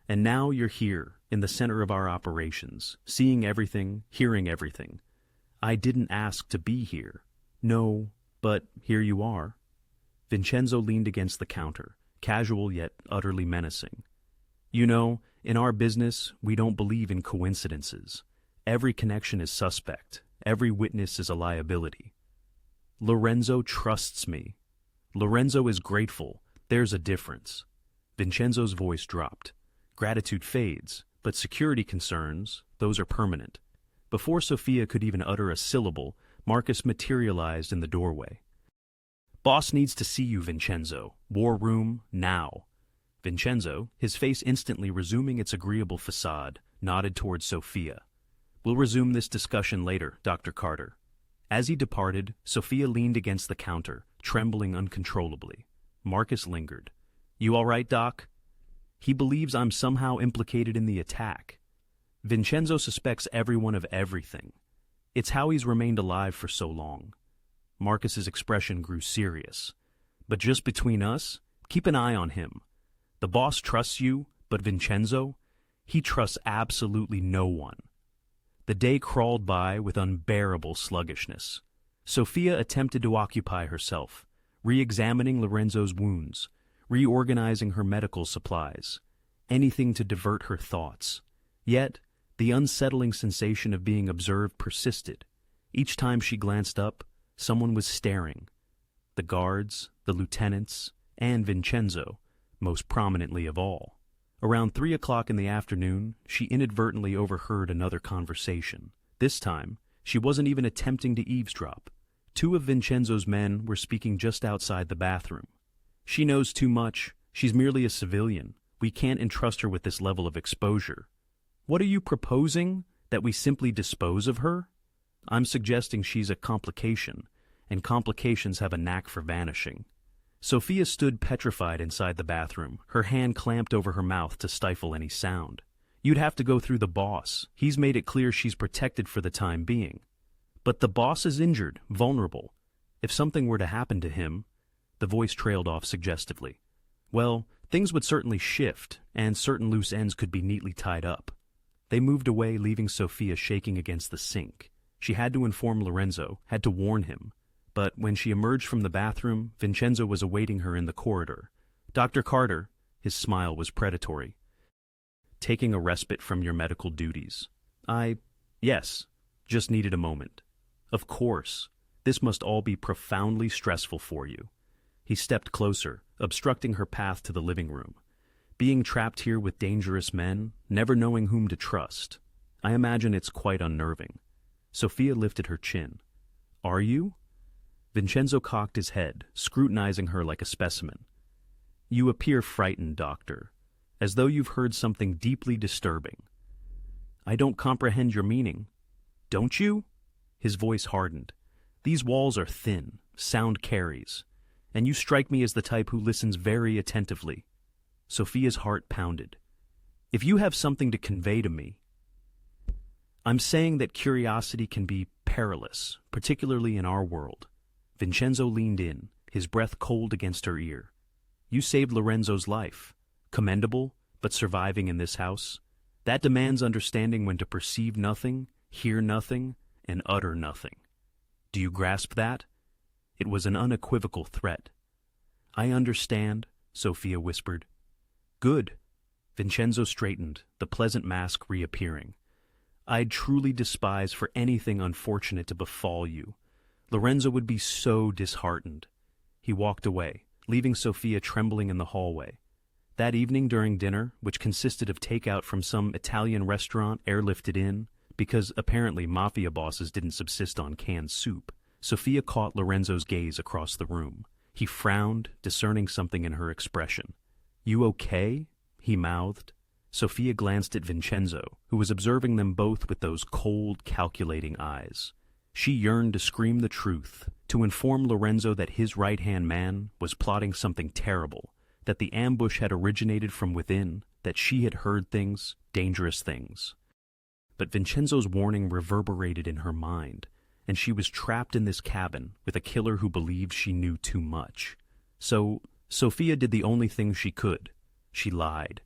And now you're here, in the center of our operations, seeing everything, hearing everything. I didn't ask to be here. No, but here you are. Vincenzo leaned against the counter, casual yet utterly menacing. You know, in our business, we don't believe in coincidences. Every connection is suspect. Every witness is a liability. Lorenzo trusts me. Lorenzo is grateful. There's a difference. Vincenzo's voice dropped. Gratitude fades, but security concerns, those are permanent. Before Sophia could even utter a syllable, Marcus materialized in the doorway. Boss needs to see you, Vincenzo. War room, now. Vincenzo, his face instantly resuming its agreeable facade, nodded towards Sophia. We'll resume this discussion later, Dr. Carter. As he departed, Sophia leaned against the counter, trembling uncontrollably. Marcus lingered. You all right, Doc? He believes I'm somehow implicated in the attack. Vincenzo suspects everyone of everything. It's how he's remained alive for so long. Marcus's expression grew serious. But just between us, keep an eye on him. The boss trusts you, but Vincenzo, he trusts absolutely no one. The day crawled by with unbearable sluggishness. Sophia attempted to occupy herself, re-examining Lorenzo's wounds, reorganizing her medical supplies, anything to divert her thoughts. Yet, the unsettling sensation of being observed persisted. Each time she glanced up, someone was staring. The guards, the lieutenants, and Vincenzo, most prominently of all. Around 3 o'clock in the afternoon, she inadvertently overheard another conversation. This time, she wasn't even attempting to eavesdrop. 2 of Vincenzo's men were speaking just outside the bathroom. She knows too much. She's merely a civilian. We can't entrust her with this level of exposure. What are you proposing? That we simply dispose of her? I'm suggesting she's a complication, and complications have a knack for vanishing. Sophia stood petrified inside the bathroom, her hand clamped over her mouth to stifle any sound. You'd have to go through the boss. He's made it clear she's protected for the time being. But the boss is injured, vulnerable. If something were to happen to him, the voice trailed off suggestively. Well, things would certainly shift, and certain loose ends could be neatly tied up. They moved away, leaving Sophia shaking against the sink. She had to inform Lorenzo, had to warn him. But when she emerged from the bathroom, Vincenzo was awaiting her in the corridor. Dr. Carter, his smile was predatory. Taking a respite from your medical duties. Yes, just needed a moment. Of course, this must all be profoundly stressful for you. He stepped closer, obstructing her path to the living room. Being trapped here with dangerous men, never knowing whom to trust. I imagine it's quite unnerving. Sophia lifted her chin. Are you? Vincenzo cocked his head, scrutinizing her like a specimen. You appear frightened, doctor, as though you've heard something deeply disturbing. I don't comprehend your meaning. Don't you? His voice hardened. These walls are thin, sound carries, and you strike me as the type who listens very attentively. Sophia's heart pounded. If you have something to convey to me... I'm saying that curiosity can be perilous, particularly in our world. Vincenzo leaned in, his breath cold against her ear. You saved Lorenzo's life. Commendable, but surviving in this house. That demands understanding when to perceive nothing, hear nothing, and utter nothing. Do you grasp that? It was an unequivocal threat. I understand, Sophia whispered. Good. Vincenzo straightened, the pleasant mask reappearing. I'd truly despise for anything unfortunate to befall you. Lorenzo would be so disheartened. He walked away, leaving Sophia trembling in the hallway. That evening during dinner, which consisted of takeout from some Italian restaurant airlifted in, because apparently Mafia bosses didn't subsist on canned soup, Sophia caught Lorenzo's gaze across the room. He frowned, discerning something in her expression. You okay? He mouthed. Sophia glanced at Vincenzo, who was observing them both with those cold, calculating eyes. She yearned to scream the truth, to inform Lorenzo that his right-hand man was plotting something terrible, that the ambush had originated from within, that she had heard things, dangerous things. But Vincenzo's warning reverberated in her mind, and she was trapped in this cabin with a killer who believed she knew too much. So Sophia did the only thing she could. She lied.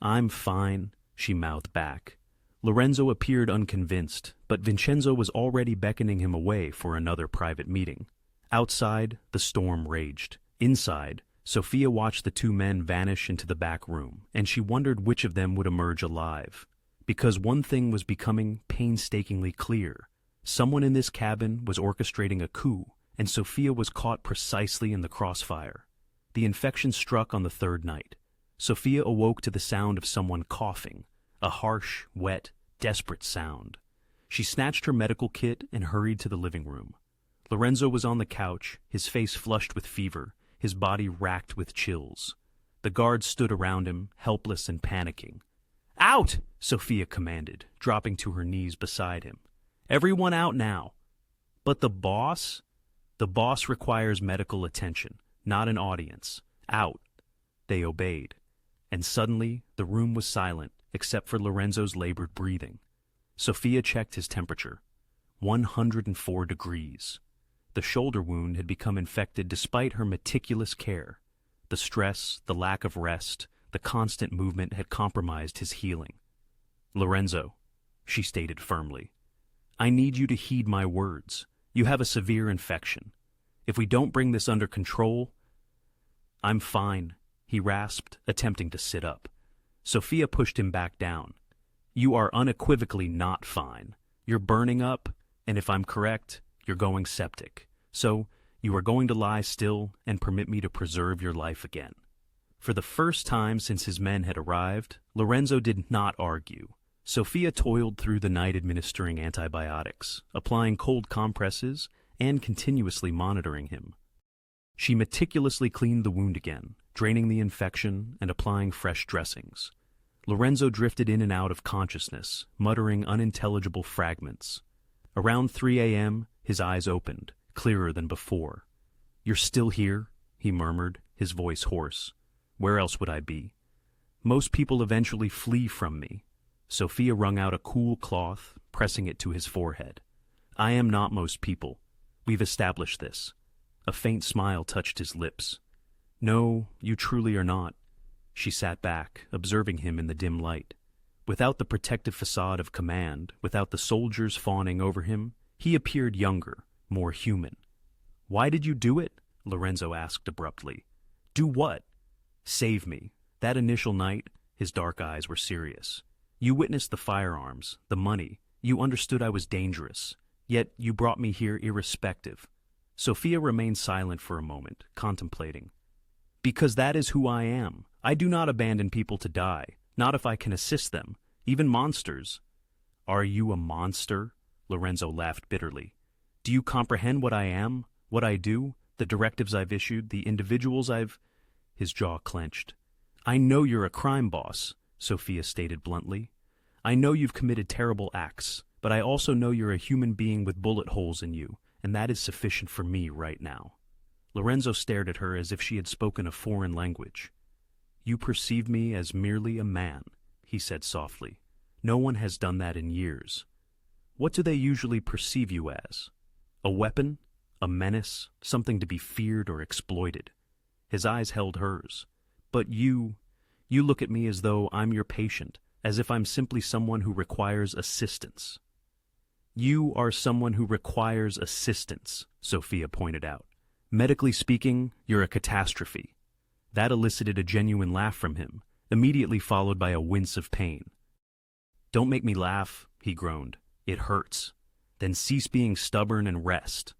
I'm fine, she mouthed back. Lorenzo appeared unconvinced, but Vincenzo was already beckoning him away for another private meeting. Outside, the storm raged. Inside, Sophia watched the two men vanish into the back room, and she wondered which of them would emerge alive. Because one thing was becoming painstakingly clear. Someone in this cabin was orchestrating a coup, and Sophia was caught precisely in the crossfire. The infection struck on the third night. Sophia awoke to the sound of someone coughing, a harsh, wet, desperate sound. She snatched her medical kit and hurried to the living room. Lorenzo was on the couch, his face flushed with fever, his body racked with chills. The guards stood around him, helpless and panicking. Out! Sophia commanded, dropping to her knees beside him. Everyone out now. But the boss? The boss requires medical attention, not an audience. Out. They obeyed. And suddenly, the room was silent, except for Lorenzo's labored breathing. Sophia checked his temperature. 104 degrees. The shoulder wound had become infected despite her meticulous care. The stress, the lack of rest, the constant movement had compromised his healing. Lorenzo, she stated firmly, I need you to heed my words. You have a severe infection. If we don't bring this under control... I'm fine, he rasped, attempting to sit up. Sophia pushed him back down. You are unequivocally not fine. You're burning up, and if I'm correct, you're going septic. So, you are going to lie still and permit me to preserve your life again. For the first time since his men had arrived, Lorenzo did not argue. Sophia toiled through the night administering antibiotics, applying cold compresses, and continuously monitoring him. She meticulously cleaned the wound again, draining the infection and applying fresh dressings. Lorenzo drifted in and out of consciousness, muttering unintelligible fragments. Around 3 a.m., his eyes opened, clearer than before. "You're still here?" he murmured, his voice hoarse. "Where else would I be? Most people eventually flee from me." Sophia wrung out a cool cloth, pressing it to his forehead. "I am not most people. We've established this." A faint smile touched his lips. "No, you truly are not." She sat back, observing him in the dim light. Without the protective facade of command, without the soldiers fawning over him, he appeared younger, more human. "Why did you do it?" Lorenzo asked abruptly. "Do what?" "Save me." That initial night, his dark eyes were serious. "You witnessed the firearms, the money. You understood I was dangerous. Yet you brought me here irrespective." Sophia remained silent for a moment, contemplating. "Because that is who I am. I do not abandon people to die, not if I can assist them, even monsters." "Are you a monster?" Lorenzo laughed bitterly. "Do you comprehend what I am, what I do, the directives I've issued, the individuals I've—" His jaw clenched. "I know you're a crime boss," Sophia stated bluntly. "I know you've committed terrible acts, but I also know you're a human being with bullet holes in you, and that is sufficient for me right now." Lorenzo stared at her as if she had spoken a foreign language. "You perceive me as merely a man," he said softly. "No one has done that in years. What do they usually perceive you as? A weapon? A menace? Something to be feared or exploited?" His eyes held hers. "But you look at me as though I'm your patient, as if I'm simply someone who requires assistance." "You are someone who requires assistance," Sophia pointed out. "Medically speaking, you're a catastrophe." That elicited a genuine laugh from him, immediately followed by a wince of pain. "Don't make me laugh," he groaned. "It hurts. Then cease being stubborn and rest."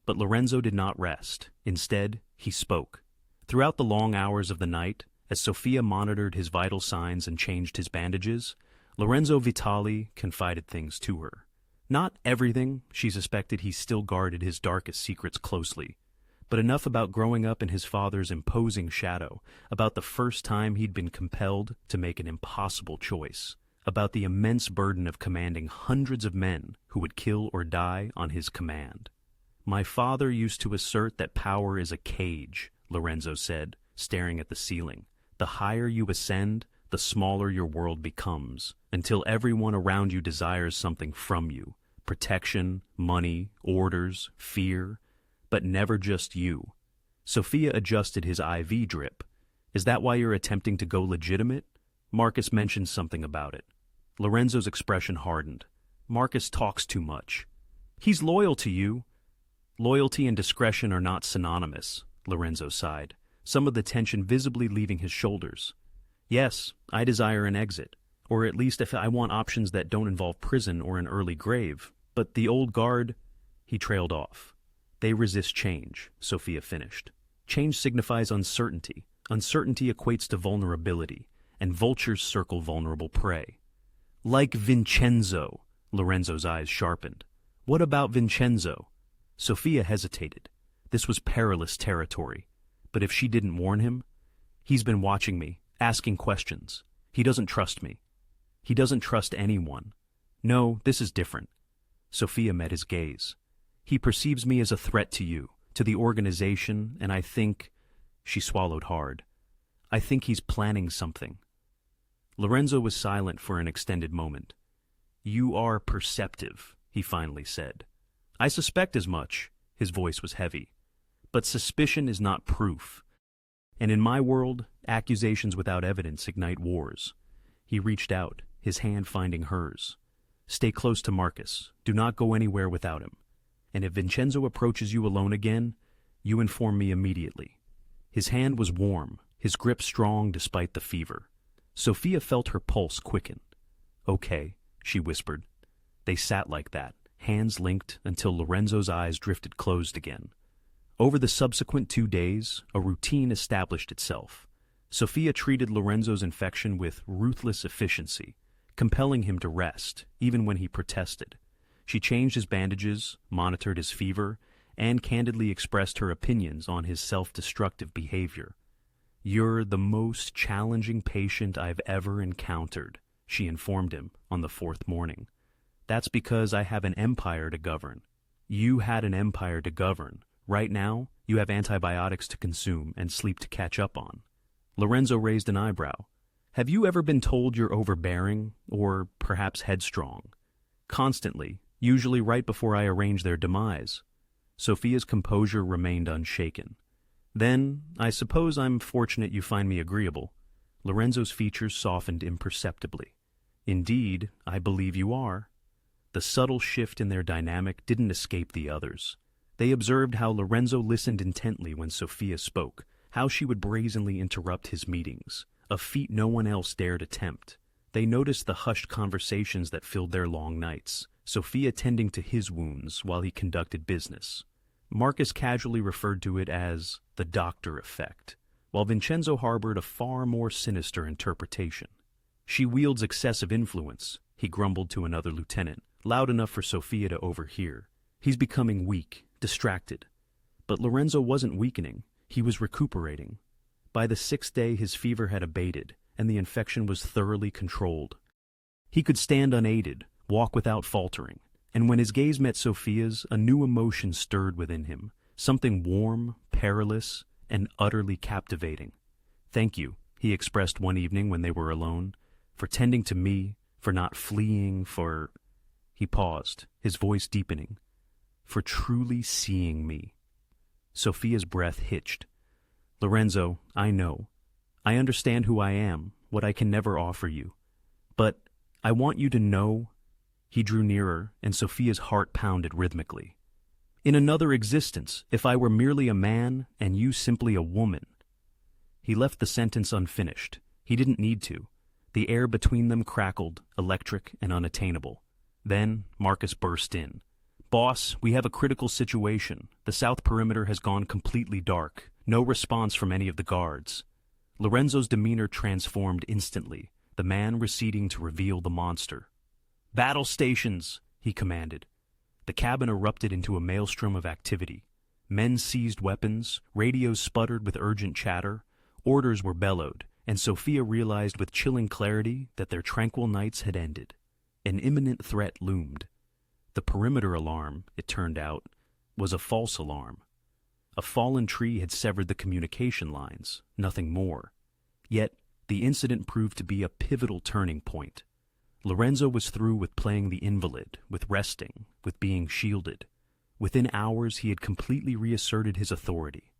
But Lorenzo did not rest. Instead, he spoke. Throughout the long hours of the night, as Sophia monitored his vital signs and changed his bandages, Lorenzo Vitali confided things to her. Not everything. She suspected he still guarded his darkest secrets closely, but enough about growing up in his father's imposing shadow, about the first time he'd been compelled to make an impossible choice, about the immense burden of commanding hundreds of men who would kill or die on his command. "My father used to assert that power is a cage," Lorenzo said, staring at the ceiling. "The higher you ascend, the smaller your world becomes, until everyone around you desires something from you. Protection, money, orders, fear, but never just you." Sophia adjusted his IV drip. "Is that why you're attempting to go legitimate?" Marcus mentioned something about it. Lorenzo's expression hardened. "Marcus talks too much." "He's loyal to you." "Loyalty and discretion are not synonymous," Lorenzo sighed, some of the tension visibly leaving his shoulders. "Yes, I desire an exit, or at least if I want options that don't involve prison or an early grave. But the old guard—" He trailed off. "They resist change," Sophia finished. "Change signifies uncertainty. Uncertainty equates to vulnerability, and vultures circle vulnerable prey." "Like Vincenzo," Lorenzo's eyes sharpened. "What about Vincenzo?" Sophia hesitated. This was perilous territory. But if she didn't warn him? "He's been watching me, asking questions. He doesn't trust me. He doesn't trust anyone." "No, this is different." Sophia met his gaze. "He perceives me as a threat to you, to the organization, and I think—" She swallowed hard. "I think he's planning something." Lorenzo was silent for an extended moment. "You are perceptive," he finally said. "I suspect as much." His voice was heavy. "But suspicion is not proof. And in my world, accusations without evidence ignite wars." He reached out, his hand finding hers. "Stay close to Marcus. Do not go anywhere without him. And if Vincenzo approaches you alone again, you inform me immediately." His hand was warm, his grip strong despite the fever. Sophia felt her pulse quicken. "Okay," she whispered. They sat like that, hands linked until Lorenzo's eyes drifted closed again. Over the subsequent 2 days, a routine established itself. Sophia treated Lorenzo's infection with ruthless efficiency, compelling him to rest, even when he protested. She changed his bandages, monitored his fever, and candidly expressed her opinions on his self-destructive behavior. "You're the most challenging patient I've ever encountered," she informed him on the fourth morning. "That's because I have an empire to govern. You had an empire to govern. Right now, you have antibiotics to consume and sleep to catch up on." Lorenzo raised an eyebrow. "Have you ever been told you're overbearing, or perhaps headstrong?" "Constantly, usually right before I arrange their demise." Sophia's composure remained unshaken. "Then, I suppose I'm fortunate you find me agreeable." Lorenzo's features softened imperceptibly. "Indeed, I believe you are." The subtle shift in their dynamic didn't escape the others. They observed how Lorenzo listened intently when Sophia spoke, how she would brazenly interrupt his meetings, a feat no one else dared attempt. They noticed the hushed conversations that filled their long nights, Sophia tending to his wounds while he conducted business. Marcus casually referred to it as the doctor effect, while Vincenzo harbored a far more sinister interpretation. "She wields excessive influence," he grumbled to another lieutenant, loud enough for Sophia to overhear. "He's becoming weak, distracted." But Lorenzo wasn't weakening, he was recuperating. By the 6th day his fever had abated, and the infection was thoroughly controlled. He could stand unaided, walk without faltering, and when his gaze met Sophia's, a new emotion stirred within him, something warm, perilous, and utterly captivating. "Thank you," he expressed one evening when they were alone, "for tending to me, for not fleeing, for—" He paused, his voice deepening. "For truly seeing me." Sophia's breath hitched. "Lorenzo, I know. I understand who I am, what I can never offer you. But I want you to know—" He drew nearer, and Sophia's heart pounded rhythmically. "In another existence, if I were merely a man and you simply a woman." He left the sentence unfinished. He didn't need to. The air between them crackled, electric and unattainable. Then Marcus burst in. "Boss, we have a critical situation. The south perimeter has gone completely dark. No response from any of the guards." Lorenzo's demeanor transformed instantly, the man receding to reveal the monster. "Battle stations," he commanded. The cabin erupted into a maelstrom of activity. Men seized weapons, radios sputtered with urgent chatter, orders were bellowed, and Sophia realized with chilling clarity that their tranquil nights had ended. An imminent threat loomed. The perimeter alarm, it turned out, was a false alarm. A fallen tree had severed the communication lines, nothing more. Yet, the incident proved to be a pivotal turning point. Lorenzo was through with playing the invalid, with resting, with being shielded. Within hours he had completely reasserted his authority.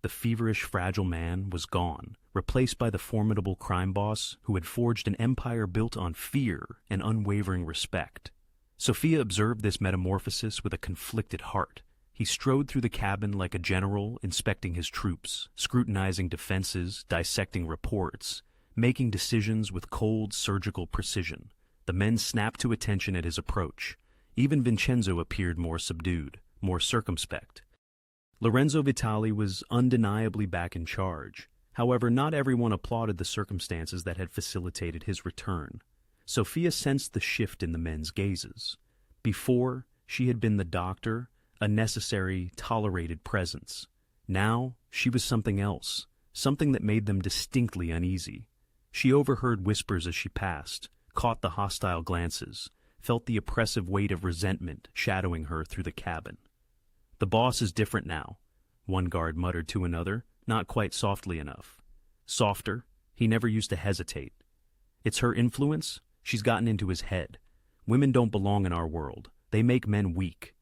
The feverish, fragile man was gone, replaced by the formidable crime boss who had forged an empire built on fear and unwavering respect. Sophia observed this metamorphosis with a conflicted heart. He strode through the cabin like a general inspecting his troops, scrutinizing defenses, dissecting reports, making decisions with cold, surgical precision. The men snapped to attention at his approach. Even Vincenzo appeared more subdued, more circumspect. Lorenzo Vitali was undeniably back in charge. However, not everyone applauded the circumstances that had facilitated his return. Sophia sensed the shift in the men's gazes. Before, she had been the doctor, a necessary, tolerated presence. Now, she was something else, something that made them distinctly uneasy. She overheard whispers as she passed, caught the hostile glances, felt the oppressive weight of resentment shadowing her through the cabin. "The boss is different now," one guard muttered to another, not quite softly enough. Softer, he never used to hesitate. "It's her influence? She's gotten into his head. Women don't belong in our world. They make men weak."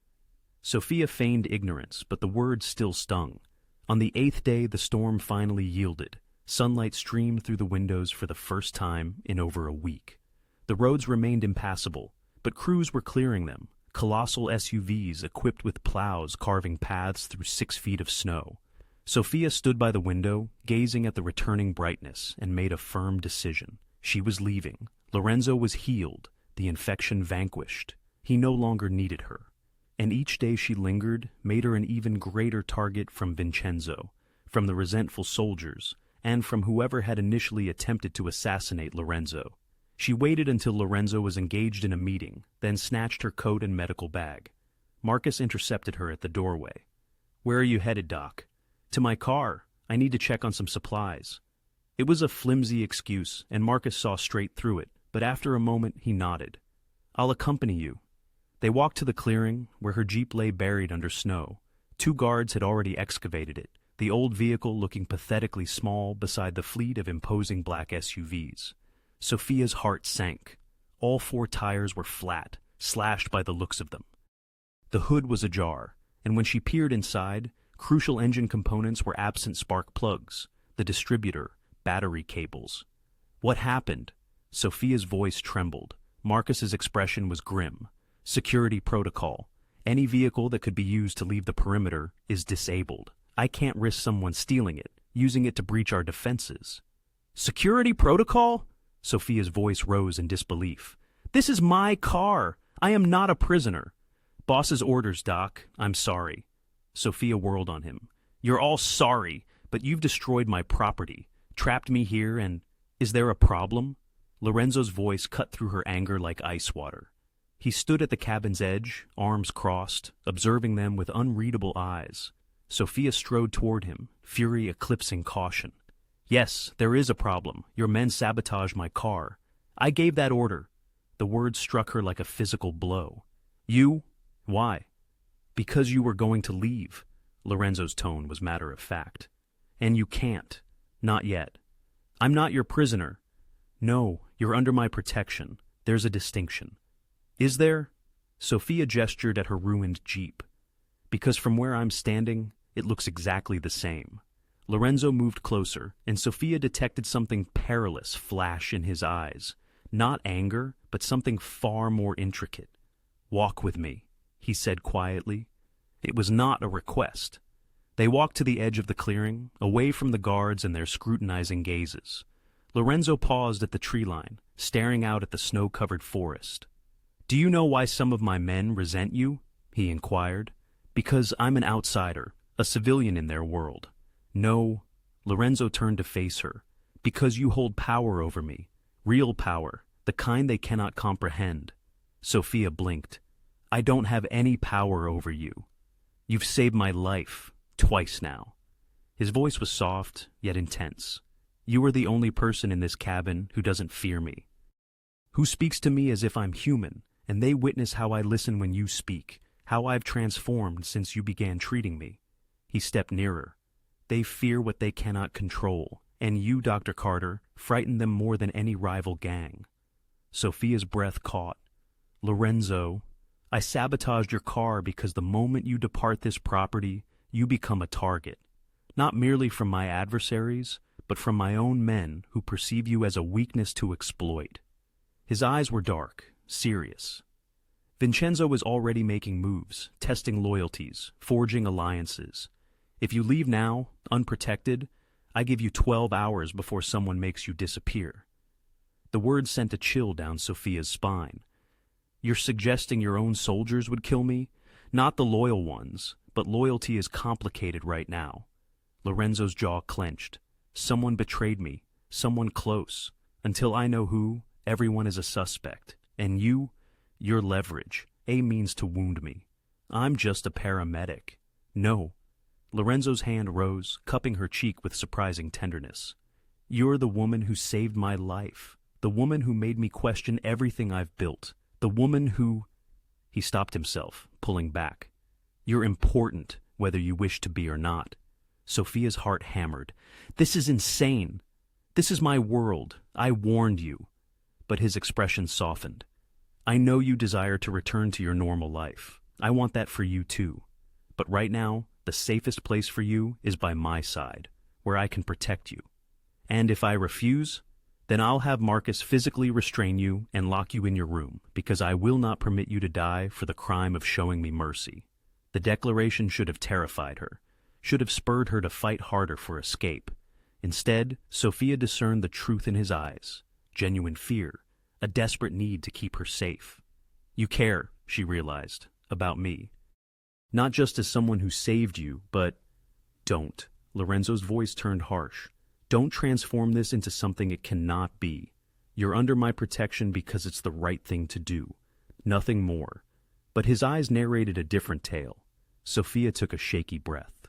Sophia feigned ignorance, but the words still stung. On the 8th day, the storm finally yielded. Sunlight streamed through the windows for the first time in over a week. The roads remained impassable, but crews were clearing them, colossal SUVs equipped with plows carving paths through 6 feet of snow. Sophia stood by the window, gazing at the returning brightness, and made a firm decision. She was leaving. Lorenzo was healed, the infection vanquished. He no longer needed her. And each day she lingered made her an even greater target from Vincenzo, from the resentful soldiers, and from whoever had initially attempted to assassinate Lorenzo. She waited until Lorenzo was engaged in a meeting, then snatched her coat and medical bag. Marcus intercepted her at the doorway. "Where are you headed, Doc?" "To my car. I need to check on some supplies." It was a flimsy excuse, and Marcus saw straight through it, but after a moment he nodded. "I'll accompany you." They walked to the clearing, where her Jeep lay buried under snow. 2 guards had already excavated it, the old vehicle looking pathetically small beside the fleet of imposing black SUVs. Sophia's heart sank. All 4 tires were flat, slashed by the looks of them. The hood was ajar, and when she peered inside, crucial engine components were absent spark plugs, the distributor, battery cables. What happened? Sophia's voice trembled. Marcus's expression was grim. "Security protocol. Any vehicle that could be used to leave the perimeter is disabled. I can't risk someone stealing it, using it to breach our defenses." "Security protocol?" Sophia's voice rose in disbelief. "This is my car. I am not a prisoner." "Boss's orders, Doc. I'm sorry." Sophia whirled on him. "You're all sorry, but you've destroyed my property, trapped me here, and is there a problem?" Lorenzo's voice cut through her anger like ice water. He stood at the cabin's edge, arms crossed, observing them with unreadable eyes. Sophia strode toward him, fury eclipsing caution. "Yes, there is a problem. Your men sabotaged my car. I gave that order." The words struck her like a physical blow. "You? Why?" "Because you were going to leave." Lorenzo's tone was matter of fact. "And you can't. Not yet." "I'm not your prisoner." "No, you're under my protection. There's a distinction." "Is there?" Sophia gestured at her ruined Jeep. "Because from where I'm standing, it looks exactly the same." Lorenzo moved closer, and Sophia detected something perilous flash in his eyes. Not anger, but something far more intricate. "Walk with me," he said quietly. It was not a request. They walked to the edge of the clearing, away from the guards and their scrutinizing gazes. Lorenzo paused at the tree line, staring out at the snow-covered forest. "Do you know why some of my men resent you?" he inquired. "Because I'm an outsider, a civilian in their world." "No." Lorenzo turned to face her. "Because you hold power over me. Real power, the kind they cannot comprehend." Sophia blinked. "I don't have any power over you. You've saved my life, twice now." His voice was soft, yet intense. "You are the only person in this cabin who doesn't fear me, who speaks to me as if I'm human, and they witness how I listen when you speak, how I've transformed since you began treating me." He stepped nearer. "They fear what they cannot control, and you, Dr. Carter, frighten them more than any rival gang." Sophia's breath caught. "Lorenzo, I sabotaged your car because the moment you depart this property, you become a target. Not merely from my adversaries, but from my own men who perceive you as a weakness to exploit." His eyes were dark, serious. Vincenzo was already making moves, testing loyalties, forging alliances. "If you leave now, unprotected, I give you 12 hours before someone makes you disappear." The words sent a chill down Sophia's spine. "You're suggesting your own soldiers would kill me? Not the loyal ones, but loyalty is complicated right now." Lorenzo's jaw clenched. "Someone betrayed me, someone close. Until I know who, everyone is a suspect. And you're leverage, a means to wound me. I'm just a paramedic." "No." Lorenzo's hand rose, cupping her cheek with surprising tenderness. "You're the woman who saved my life, the woman who made me question everything I've built, the woman who—" He stopped himself, pulling back. "You're important, whether you wish to be or not." Sophia's heart hammered. "This is insane. This is my world. I warned you." But his expression softened. "I know you desire to return to your normal life. I want that for you too. But right now, the safest place for you is by my side, where I can protect you. And if I refuse, then I'll have Marcus physically restrain you and lock you in your room, because I will not permit you to die for the crime of showing me mercy." The declaration should have terrified her, should have spurred her to fight harder for escape. Instead, Sophia discerned the truth in his eyes, genuine fear, a desperate need to keep her safe. "You care," she realized, "about me. Not just as someone who saved you, but—" "Don't." Lorenzo's voice turned harsh. "Don't transform this into something it cannot be. You're under my protection because it's the right thing to do. Nothing more." But his eyes narrated a different tale. Sophia took a shaky breath.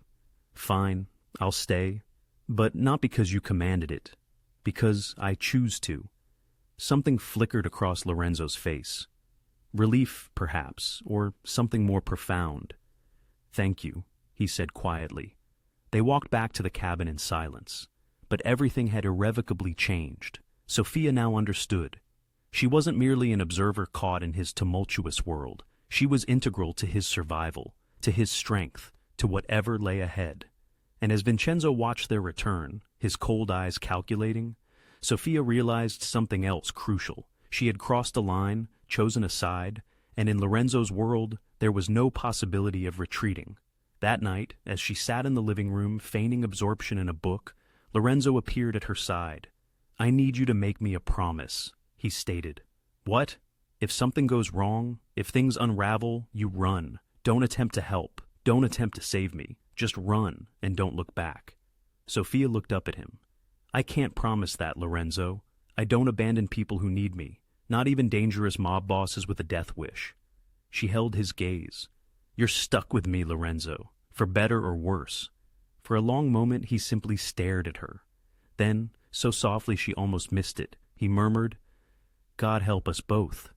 Fine, I'll stay, but not because you commanded it, because I choose to. Something flickered across Lorenzo's face. Relief, perhaps, or something more profound. Thank you, he said quietly. They walked back to the cabin in silence, but everything had irrevocably changed. Sophia now understood. She wasn't merely an observer caught in his tumultuous world. She was integral to his survival, to his strength, to whatever lay ahead. And as Vincenzo watched their return, his cold eyes calculating, Sophia realized something else crucial. She had crossed a line, chosen a side, and in Lorenzo's world, there was no possibility of retreating. That night, as she sat in the living room, feigning absorption in a book, Lorenzo appeared at her side. I need you to make me a promise, he stated. What? If something goes wrong, if things unravel, you run. Don't attempt to help. Don't attempt to save me. Just run and don't look back. Sophia looked up at him. I can't promise that, Lorenzo. I don't abandon people who need me, not even dangerous mob bosses with a death wish. She held his gaze. You're stuck with me, Lorenzo, for better or worse. For a long moment he simply stared at her. Then, so softly she almost missed it, he murmured, God help us both.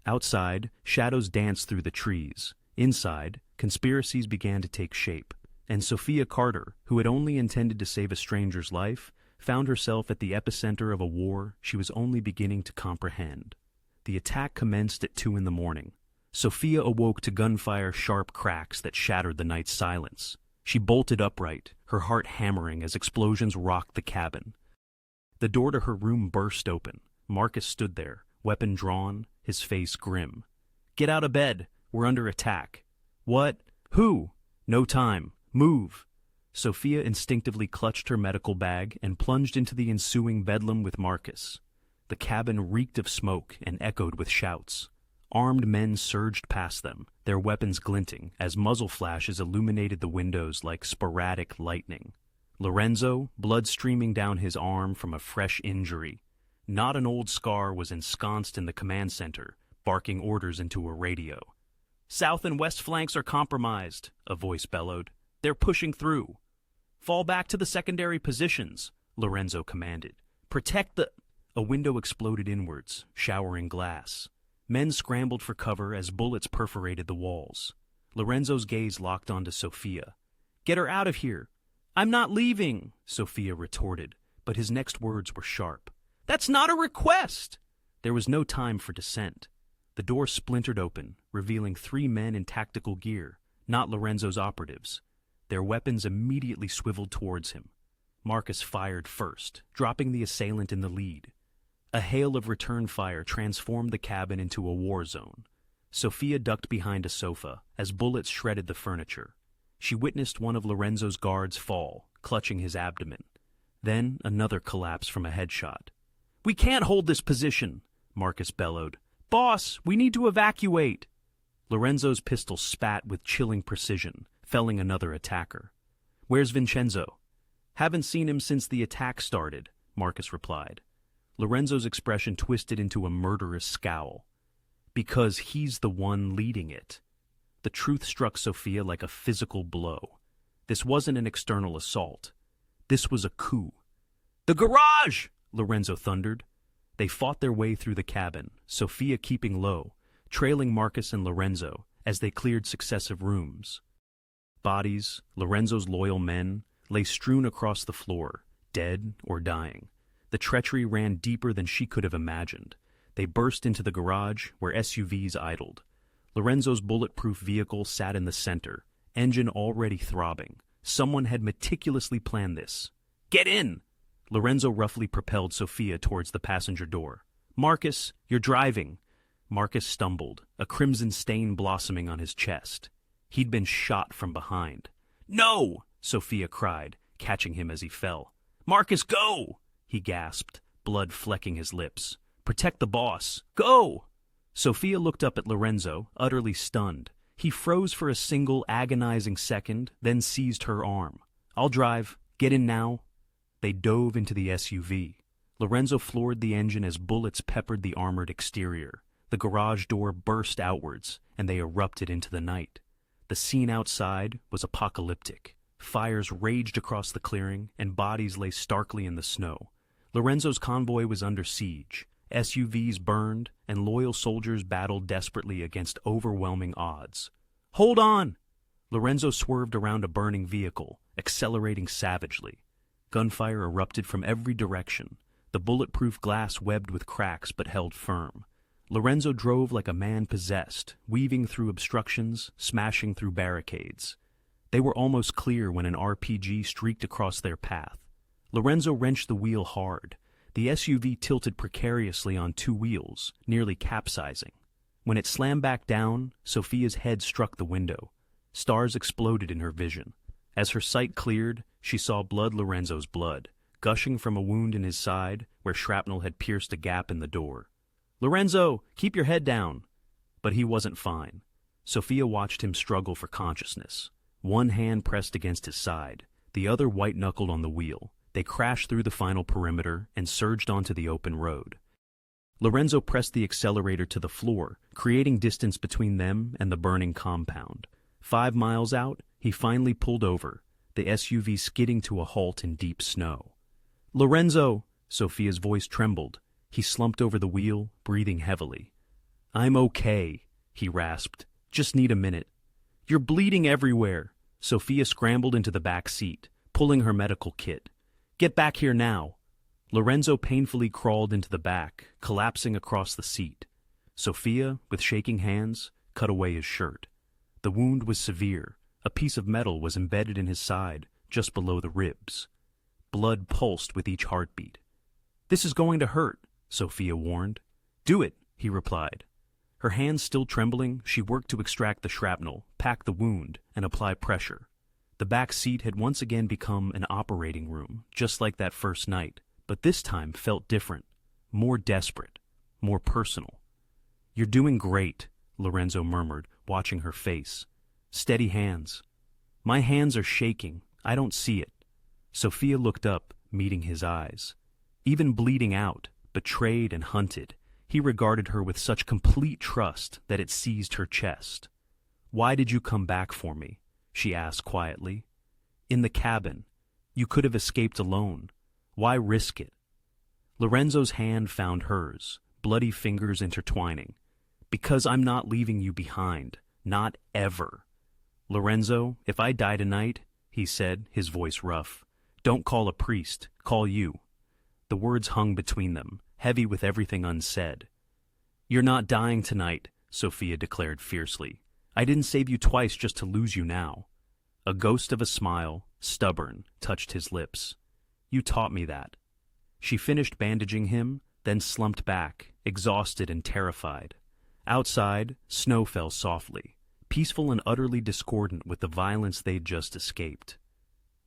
Outside, shadows danced through the trees. Inside, conspiracies began to take shape, and Sophia Carter, who had only intended to save a stranger's life, found herself at the epicenter of a war she was only beginning to comprehend. The attack commenced at 2 a.m. Sophia awoke to gunfire-sharp cracks that shattered the night's silence. She bolted upright, her heart hammering as explosions rocked the cabin. The door to her room burst open. Marcus stood there, weapon drawn, his face grim. Get out of bed. We're under attack. What? Who? No time. Move. Sophia instinctively clutched her medical bag and plunged into the ensuing bedlam with Marcus. The cabin reeked of smoke and echoed with shouts. Armed men surged past them, their weapons glinting as muzzle flashes illuminated the windows like sporadic lightning. Lorenzo, blood streaming down his arm from a fresh injury. Not an old scar, was ensconced in the command center, barking orders into a radio. South and west flanks are compromised, a voice bellowed. They're pushing through. Fall back to the secondary positions, Lorenzo commanded. Protect the... A window exploded inwards, showering glass. Men scrambled for cover as bullets perforated the walls. Lorenzo's gaze locked onto Sophia. Get her out of here. I'm not leaving, Sophia retorted, but his next words were sharp. That's not a request! There was no time for dissent. The door splintered open, revealing 3 men in tactical gear, not Lorenzo's operatives. Their weapons immediately swiveled towards him. Marcus fired first, dropping the assailant in the lead. A hail of return fire transformed the cabin into a war zone. Sophia ducked behind a sofa as bullets shredded the furniture. She witnessed one of Lorenzo's guards fall, clutching his abdomen. Then another collapse from a headshot. We can't hold this position, Marcus bellowed. Boss, we need to evacuate. Lorenzo's pistol spat with chilling precision, felling another attacker. Where's Vincenzo? Haven't seen him since the attack started, Marcus replied. Lorenzo's expression twisted into a murderous scowl. Because he's the one leading it. The truth struck Sophia like a physical blow. This wasn't an external assault. This was a coup. The garage! Lorenzo thundered. They fought their way through the cabin, Sophia keeping low, trailing Marcus and Lorenzo as they cleared successive rooms. Bodies, Lorenzo's loyal men, lay strewn across the floor, dead or dying. The treachery ran deeper than she could have imagined. They burst into the garage, where SUVs idled. Lorenzo's bulletproof vehicle sat in the center, engine already throbbing. Someone had meticulously planned this. Get in! Lorenzo roughly propelled Sophia towards the passenger door. Marcus, you're driving. Marcus stumbled, a crimson stain blossoming on his chest. He'd been shot from behind. No! Sophia cried, catching him as he fell. Marcus, go! He gasped, blood flecking his lips. Protect the boss. Go! Sophia looked up at Lorenzo, utterly stunned. He froze for a single agonizing second, then seized her arm. I'll drive. Get in now. They dove into the SUV. Lorenzo floored the engine as bullets peppered the armored exterior. The garage door burst outwards, and they erupted into the night. The The scene outside was apocalyptic. Fires raged across the clearing, and bodies lay starkly in the snow. Lorenzo's convoy was under siege. SUVs burned, and loyal soldiers battled desperately against overwhelming odds. "Hold on!" Lorenzo swerved around a burning vehicle, accelerating savagely. Gunfire erupted from every direction. The bulletproof glass webbed with cracks but held firm. Lorenzo drove like a man possessed, weaving through obstructions, smashing through barricades. They were almost clear when an RPG streaked across their path. Lorenzo wrenched the wheel hard. The SUV tilted precariously on two wheels, nearly capsizing. When it slammed back down, Sophia's head struck the window. Stars exploded in her vision. As her sight cleared, she saw Lorenzo's blood, gushing from a wound in his side where shrapnel had pierced a gap in the door. "Lorenzo, keep your head down!" But he wasn't fine. Sophia watched him struggle for consciousness. One hand pressed against his side, the other white-knuckled on the wheel. They crashed through the final perimeter and surged onto the open road. Lorenzo pressed the accelerator to the floor, creating distance between them and the burning compound. 5 miles out, he finally pulled over, the SUV skidding to a halt in deep snow. "Lorenzo!" Sophia's voice trembled. He slumped over the wheel, breathing heavily. "I'm okay," he rasped. "Just need a minute." "You're bleeding everywhere." Sophia scrambled into the back seat, pulling her medical kit. "Get back here now." Lorenzo painfully crawled into the back, collapsing across the seat. Sophia, with shaking hands, cut away his shirt. The wound was severe. A piece of metal was embedded in his side, just below the ribs. Blood pulsed with each heartbeat. "This is going to hurt," Sophia warned. "Do it," he replied. Her hands still trembling, she worked to extract the shrapnel, pack the wound, and apply pressure. The back seat had once again become an operating room, just like that first night, but this time felt different, more desperate, more personal. "You're doing great," Lorenzo murmured, watching her face. "Steady hands." "My hands are shaking. I don't see it." Sophia looked up, meeting his eyes. Even bleeding out, betrayed and hunted, he regarded her with such complete trust that it seized her chest. "Why did you come back for me?" she asked quietly. "In the cabin. You could have escaped alone. Why risk it?" Lorenzo's hand found hers, bloody fingers intertwining. "Because I'm not leaving you behind. Not ever." "Lorenzo, if I die tonight," he said, his voice rough, "don't call a priest, call you." The words hung between them, heavy with everything unsaid. "You're not dying tonight," Sophia declared fiercely. "I didn't save you twice just to lose you now." A ghost of a smile, stubborn, touched his lips. "You taught me that." She finished bandaging him, then slumped back, exhausted and terrified. Outside, snow fell softly, peaceful and utterly discordant with the violence they'd just escaped.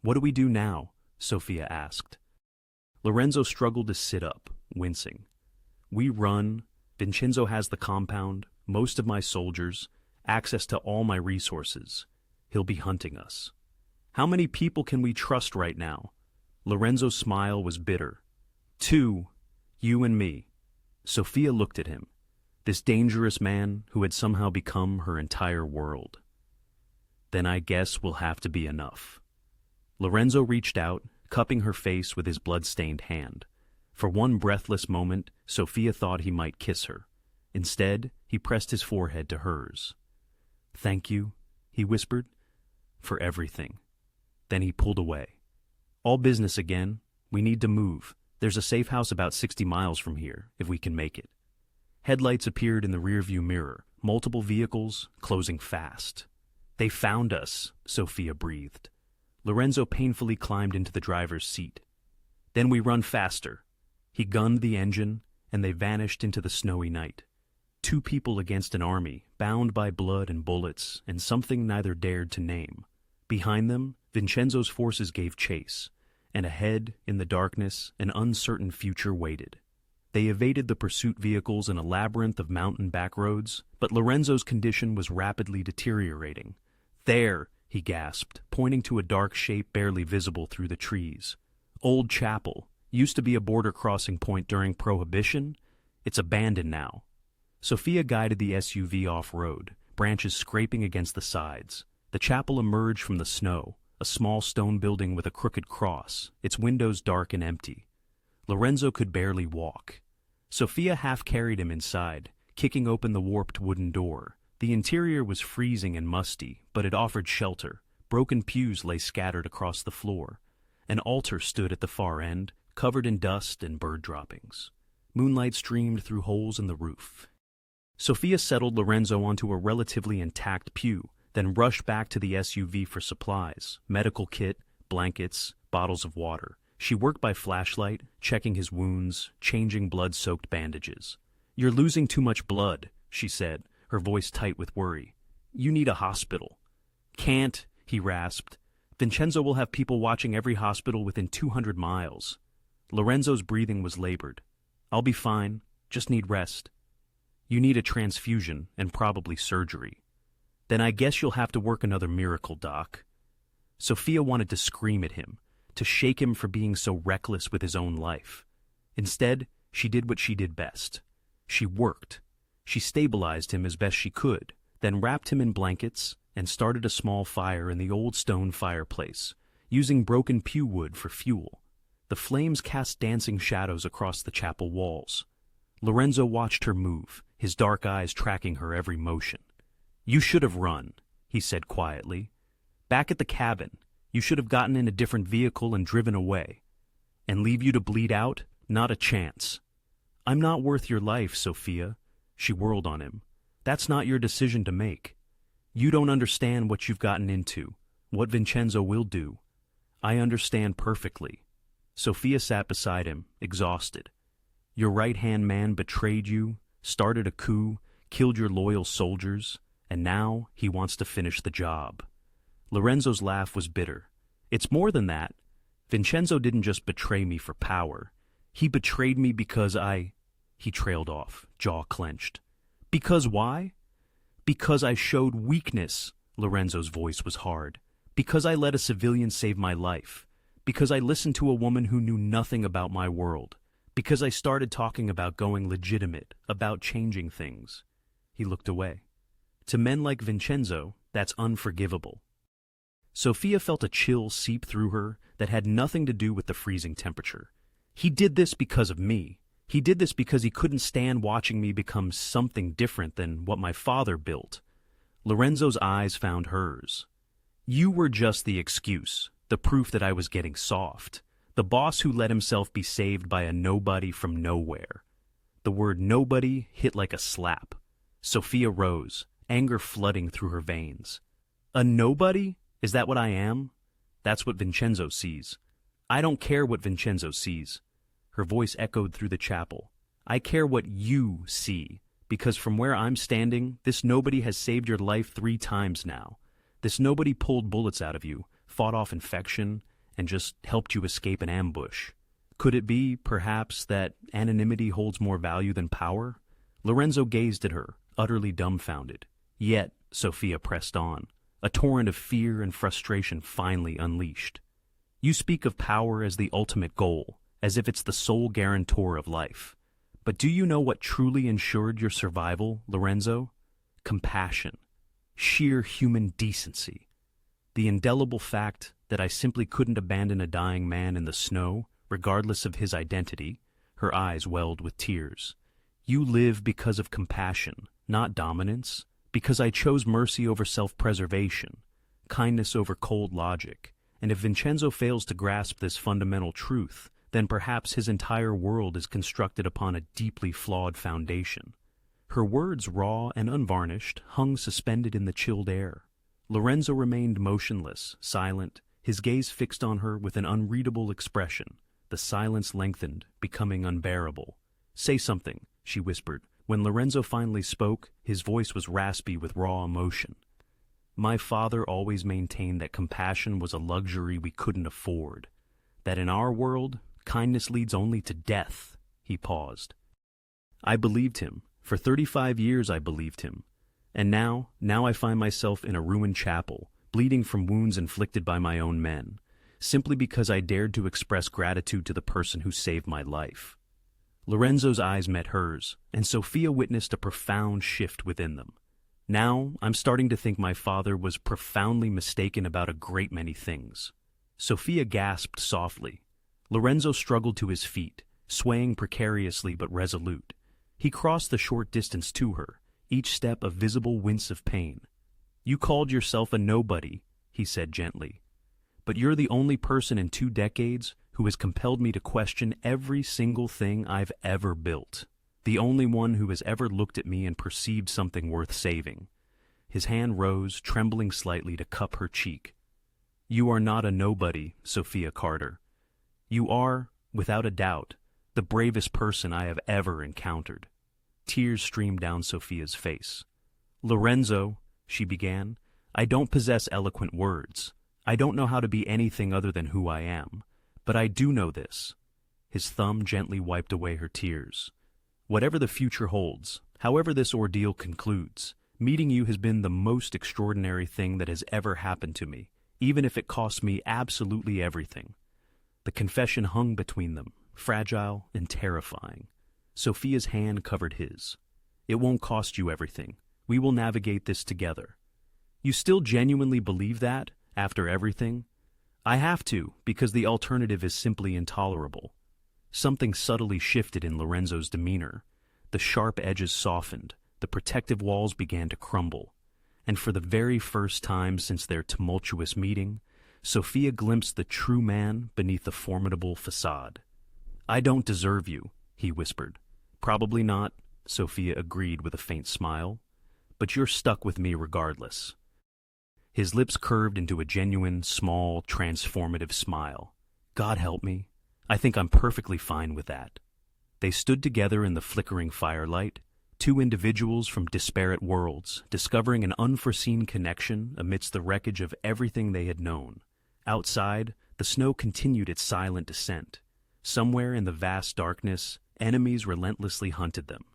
"What do we do now?" Sophia asked. Lorenzo struggled to sit up, wincing. "We run. Vincenzo has the compound, most of my soldiers, access to all my resources. He'll be hunting us. How many people can we trust right now?" Lorenzo's smile was bitter. "2, you and me." Sophia looked at him, this dangerous man who had somehow become her entire world. "Then I guess we'll have to be enough." Lorenzo reached out, cupping her face with his blood-stained hand. For one breathless moment, Sophia thought he might kiss her. Instead, he pressed his forehead to hers. "Thank you," he whispered, "for everything." Then he pulled away. "All business again. We need to move. There's a safe house about 60 miles from here, if we can make it." Headlights appeared in the rearview mirror, multiple vehicles, closing fast. "They found us," Sophia breathed. Lorenzo painfully climbed into the driver's seat. "Then we run faster." He gunned the engine, and they vanished into the snowy night. 2 people against an army, bound by blood and bullets, and something neither dared to name. Behind them, Vincenzo's forces gave chase, and ahead, in the darkness, an uncertain future waited. They evaded the pursuit vehicles in a labyrinth of mountain backroads, but Lorenzo's condition was rapidly deteriorating. "There!" he gasped, pointing to a dark shape barely visible through the trees. "Old Chapel. Used to be a border crossing point during Prohibition. It's abandoned now." Sophia guided the SUV off-road, branches scraping against the sides. The chapel emerged from the snow, a small stone building with a crooked cross, its windows dark and empty. Lorenzo could barely walk. Sophia half carried him inside, kicking open the warped wooden door. The interior was freezing and musty, but it offered shelter. Broken pews lay scattered across the floor. An altar stood at the far end, covered in dust and bird droppings. Moonlight streamed through holes in the roof. Sophia settled Lorenzo onto a relatively intact pew, then rushed back to the SUV for supplies, medical kit, blankets, bottles of water. She worked by flashlight, checking his wounds, changing blood-soaked bandages. "You're losing too much blood," she said, her voice tight with worry. "You need a hospital." "Can't," he rasped. "Vincenzo will have people watching every hospital within 200 miles. Lorenzo's breathing was labored. "I'll be fine, just need rest." "You need a transfusion and probably surgery." "Then I guess you'll have to work another miracle, Doc." Sophia wanted to scream at him, to shake him for being so reckless with his own life. Instead, she did what she did best. She worked. She stabilized him as best she could, then wrapped him in blankets and started a small fire in the old stone fireplace, using broken pew wood for fuel. The flames cast dancing shadows across the chapel walls. Lorenzo watched her move, his dark eyes tracking her every motion. "You should have run," he said quietly. "Back at the cabin, you should have gotten in a different vehicle and driven away. And leave you to bleed out? Not a chance." "I'm not worth your life, Sophia." She whirled on him. "That's not your decision to make. You don't understand what you've gotten into, what Vincenzo will do. I understand perfectly." Sophia sat beside him, exhausted. "Your right-hand man betrayed you, started a coup, killed your loyal soldiers, and now he wants to finish the job." Lorenzo's laugh was bitter. "It's more than that. Vincenzo didn't just betray me for power. He betrayed me because He trailed off, jaw clenched. "Because why?" "Because I showed weakness." Lorenzo's voice was hard. "Because I let a civilian save my life. Because I listened to a woman who knew nothing about my world. Because I started talking about going legitimate, about changing things." He looked away. "To men like Vincenzo, that's unforgivable." Sophia felt a chill seep through her that had nothing to do with the freezing temperature. "He did this because of me. He did this because he couldn't stand watching me become something different than what my father built." Lorenzo's eyes found hers. "You were just the excuse, the proof that I was getting soft. The boss who let himself be saved by a nobody from nowhere." The word nobody hit like a slap. Sophia rose, anger flooding through her veins. "A nobody? Is that what I am?" "That's what Vincenzo sees." "I don't care what Vincenzo sees." Her voice echoed through the chapel. "I care what you see, because from where I'm standing, this nobody has saved your life 3 times now. This nobody pulled bullets out of you, fought off infection, and just helped you escape an ambush. Could it be, perhaps, that anonymity holds more value than power?" Lorenzo gazed at her, utterly dumbfounded. Yet, Sophia pressed on, a torrent of fear and frustration finally unleashed. "You speak of power as the ultimate goal, as if it's the sole guarantor of life. But do you know what truly ensured your survival, Lorenzo? Compassion. Sheer human decency. The indelible fact that I simply couldn't abandon a dying man in the snow, regardless of his identity." Her eyes welled with tears. "You live because of compassion, not dominance, because I chose mercy over self-preservation, kindness over cold logic, and if Vincenzo fails to grasp this fundamental truth, then perhaps his entire world is constructed upon a deeply flawed foundation." Her words, raw and unvarnished, hung suspended in the chilled air. Lorenzo remained motionless, silent, his gaze fixed on her with an unreadable expression. The silence lengthened, becoming unbearable. "Say something," she whispered. When Lorenzo finally spoke, his voice was raspy with raw emotion. "My father always maintained that compassion was a luxury we couldn't afford. That in our world, kindness leads only to death." He paused. "I believed him. For 35 years I believed him. And now I find myself in a ruined chapel, bleeding from wounds inflicted by my own men, simply because I dared to express gratitude to the person who saved my life." Lorenzo's eyes met hers, and Sophia witnessed a profound shift within them. Now, I'm starting to think my father was profoundly mistaken about a great many things. Sophia gasped softly. Lorenzo struggled to his feet, swaying precariously but resolute. He crossed the short distance to her, each step a visible wince of pain. "You called yourself a nobody," he said gently. "But you're the only person in 2 decades who has compelled me to question every single thing I've ever built. The only one who has ever looked at me and perceived something worth saving." His hand rose, trembling slightly, to cup her cheek. "You are not a nobody, Sophia Carter. You are, without a doubt, the bravest person I have ever encountered." Tears streamed down Sophia's face. "Lorenzo," she began, "I don't possess eloquent words. I don't know how to be anything other than who I am. But I do know this." His thumb gently wiped away her tears. "Whatever the future holds, however this ordeal concludes, meeting you has been the most extraordinary thing that has ever happened to me, even if it cost me absolutely everything." The confession hung between them, fragile and terrifying. Sophia's hand covered his. "It won't cost you everything. We will navigate this together." "You still genuinely believe that, after everything?" "I have to, because the alternative is simply intolerable." Something subtly shifted in Lorenzo's demeanor. The sharp edges softened, the protective walls began to crumble, and for the very first time since their tumultuous meeting, Sophia glimpsed the true man beneath the formidable facade. "I don't deserve you," he whispered. "Probably not," Sophia agreed with a faint smile. "But you're stuck with me regardless." His lips curved into a genuine, small, transformative smile. "God help me. I think I'm perfectly fine with that." They stood together in the flickering firelight, 2 individuals from disparate worlds, discovering an unforeseen connection amidst the wreckage of everything they had known. Outside, the snow continued its silent descent. Somewhere in the vast darkness, enemies relentlessly hunted them.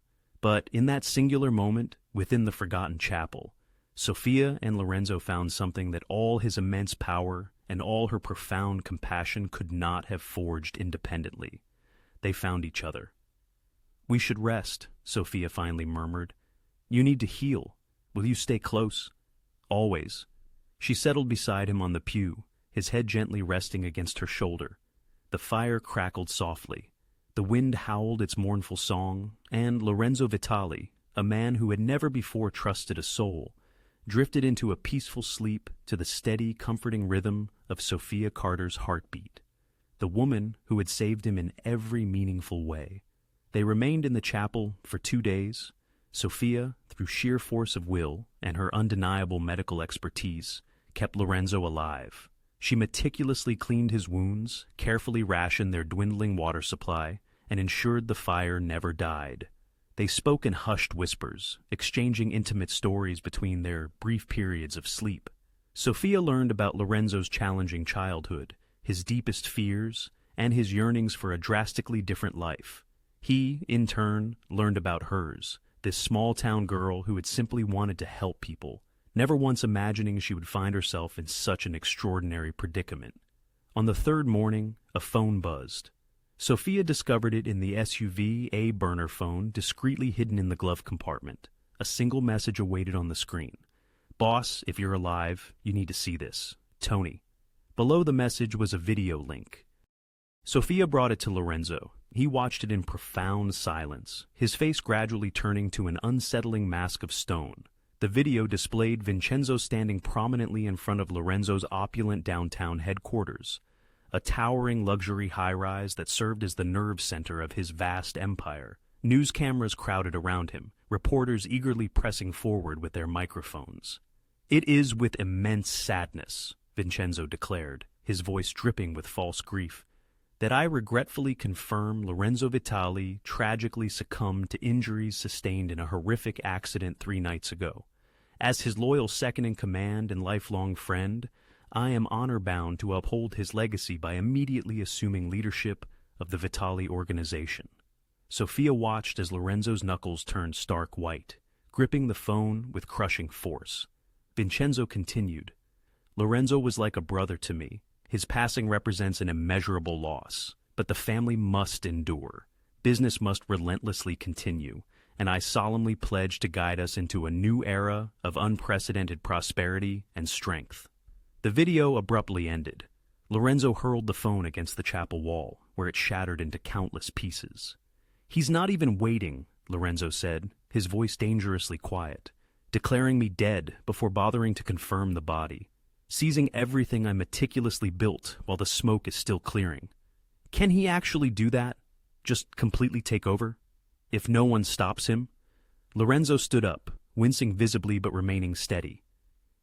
But in that singular moment, within the forgotten chapel, Sophia and Lorenzo found something that all his immense power and all her profound compassion could not have forged independently. They found each other. "We should rest," Sophia finally murmured. "You need to heal. Will you stay close?" "Always." She settled beside him on the pew, his head gently resting against her shoulder. The fire crackled softly. The wind howled its mournful song, and Lorenzo Vitali, a man who had never before trusted a soul, drifted into a peaceful sleep to the steady, comforting rhythm of Sophia Carter's heartbeat, the woman who had saved him in every meaningful way. They remained in the chapel for 2 days. Sophia, through sheer force of will and her undeniable medical expertise, kept Lorenzo alive. She meticulously cleaned his wounds, carefully rationed their dwindling water supply, and ensured the fire never died. They spoke in hushed whispers, exchanging intimate stories between their brief periods of sleep. Sophia learned about Lorenzo's challenging childhood, his deepest fears, and his yearnings for a drastically different life. He, in turn, learned about hers, this small-town girl who had simply wanted to help people, never once imagining she would find herself in such an extraordinary predicament. On the 3rd morning, a phone buzzed. Sophia discovered it in the SUV A-burner phone discreetly hidden in the glove compartment. A single message awaited on the screen. "Boss, if you're alive, you need to see this. Tony." Below the message was a video link. Sophia brought it to Lorenzo. He watched it in profound silence, his face gradually turning to an unsettling mask of stone. The video displayed Vincenzo standing prominently in front of Lorenzo's opulent downtown headquarters, a towering luxury high-rise that served as the nerve center of his vast empire. News cameras crowded around him, reporters eagerly pressing forward with their microphones. "It is with immense sadness," Vincenzo declared, his voice dripping with false grief, "that I regretfully confirm Lorenzo Vitali tragically succumbed to injuries sustained in a horrific accident 3 nights ago. As his loyal second-in-command and lifelong friend, I am honor-bound to uphold his legacy by immediately assuming leadership of the Vitali organization." Sophia watched as Lorenzo's knuckles turned stark white, gripping the phone with crushing force. Vincenzo continued, "Lorenzo was like a brother to me. His passing represents an immeasurable loss, but the family must endure. Business must relentlessly continue, and I solemnly pledge to guide us into a new era of unprecedented prosperity and strength." The video abruptly ended. Lorenzo hurled the phone against the chapel wall, where it shattered into countless pieces. "He's not even waiting," Lorenzo said, his voice dangerously quiet, "declaring me dead before bothering to confirm the body, seizing everything I meticulously built while the smoke is still clearing. Can he actually do that? Just completely take over? If no one stops him?" Lorenzo stood up, wincing visibly but remaining steady.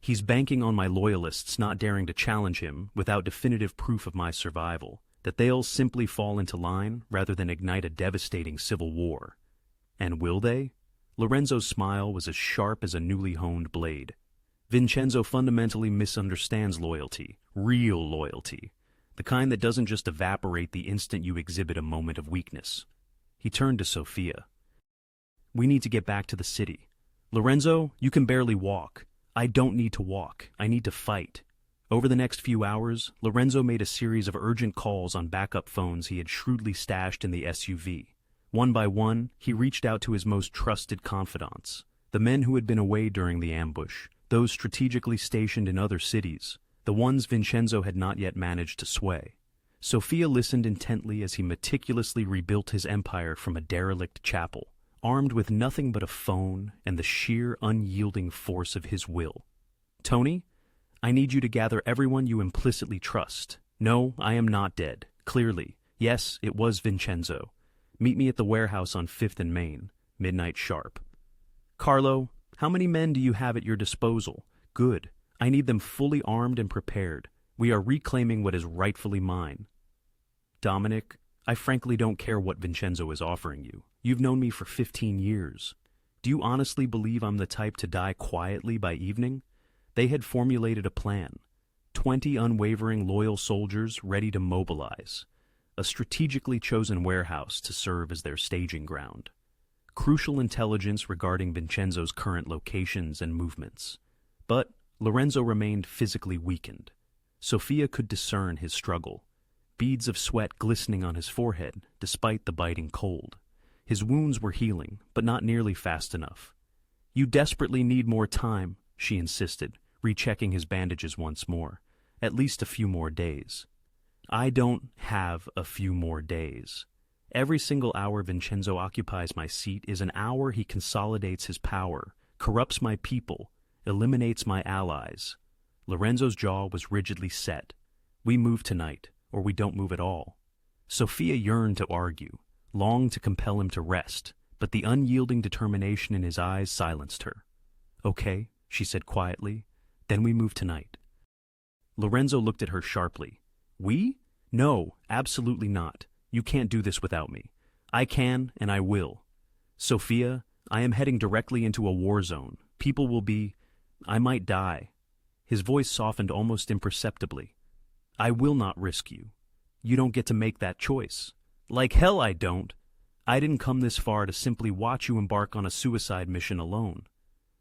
"He's banking on my loyalists not daring to challenge him without definitive proof of my survival, that they'll simply fall into line rather than ignite a devastating civil war. And will they?" Lorenzo's smile was as sharp as a newly honed blade. "Vincenzo fundamentally misunderstands loyalty, real loyalty, the kind that doesn't just evaporate the instant you exhibit a moment of weakness." He turned to Sophia. "We need to get back to the city. Lorenzo, you can barely walk. I don't need to walk. I need to fight." Over the next few hours, Lorenzo made a series of urgent calls on backup phones he had shrewdly stashed in the SUV. One by one, he reached out to his most trusted confidants, the men who had been away during the ambush, those strategically stationed in other cities, the ones Vincenzo had not yet managed to sway. Sophia listened intently as he meticulously rebuilt his empire from a derelict chapel, armed with nothing but a phone and the sheer unyielding force of his will. "Tony, I need you to gather everyone you implicitly trust. No, I am not dead. Clearly. Yes, it was Vincenzo. Meet me at the warehouse on 5th and Main, midnight sharp. Carlo, how many men do you have at your disposal? Good. I need them fully armed and prepared. We are reclaiming what is rightfully mine. Dominic, I frankly don't care what Vincenzo is offering you. You've known me for 15 years. Do you honestly believe I'm the type to die quietly by evening?" They had formulated a plan. 20 unwavering loyal soldiers ready to mobilize. A strategically chosen warehouse to serve as their staging ground. Crucial intelligence regarding Vincenzo's current locations and movements. But Lorenzo remained physically weakened. Sophia could discern his struggle. Beads of sweat glistening on his forehead, despite the biting cold. His wounds were healing, but not nearly fast enough. "You desperately need more time," she insisted, rechecking his bandages once more. "At least a few more days." "I don't have a few more days. Every single hour Vincenzo occupies my seat is an hour he consolidates his power, corrupts my people, eliminates my allies." Lorenzo's jaw was rigidly set. "We move tonight, or we don't move at all." Sophia yearned to argue, longed to compel him to rest, but the unyielding determination in his eyes silenced her. "Okay," she said quietly, "then we move tonight." Lorenzo looked at her sharply. "We? No, absolutely not. You can't do this without me. I can, and I will. Sophia, I am heading directly into a war zone. People will be... I might die." His voice softened almost imperceptibly. "I will not risk you. You don't get to make that choice. Like hell I don't. I didn't come this far to simply watch you embark on a suicide mission alone."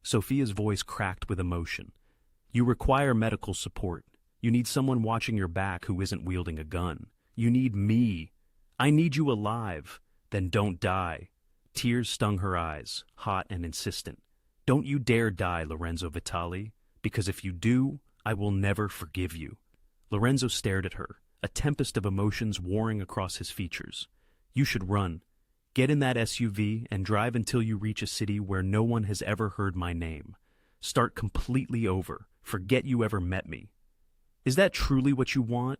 Sophia's voice cracked with emotion. "You require medical support. You need someone watching your back who isn't wielding a gun. You need me. I need you alive. Then don't die." Tears stung her eyes, hot and insistent. "Don't you dare die, Lorenzo Vitali, because if you do, I will never forgive you." Lorenzo stared at her, a tempest of emotions warring across his features. "You should run. Get in that SUV and drive until you reach a city where no one has ever heard my name. Start completely over. Forget you ever met me. Is that truly what you want?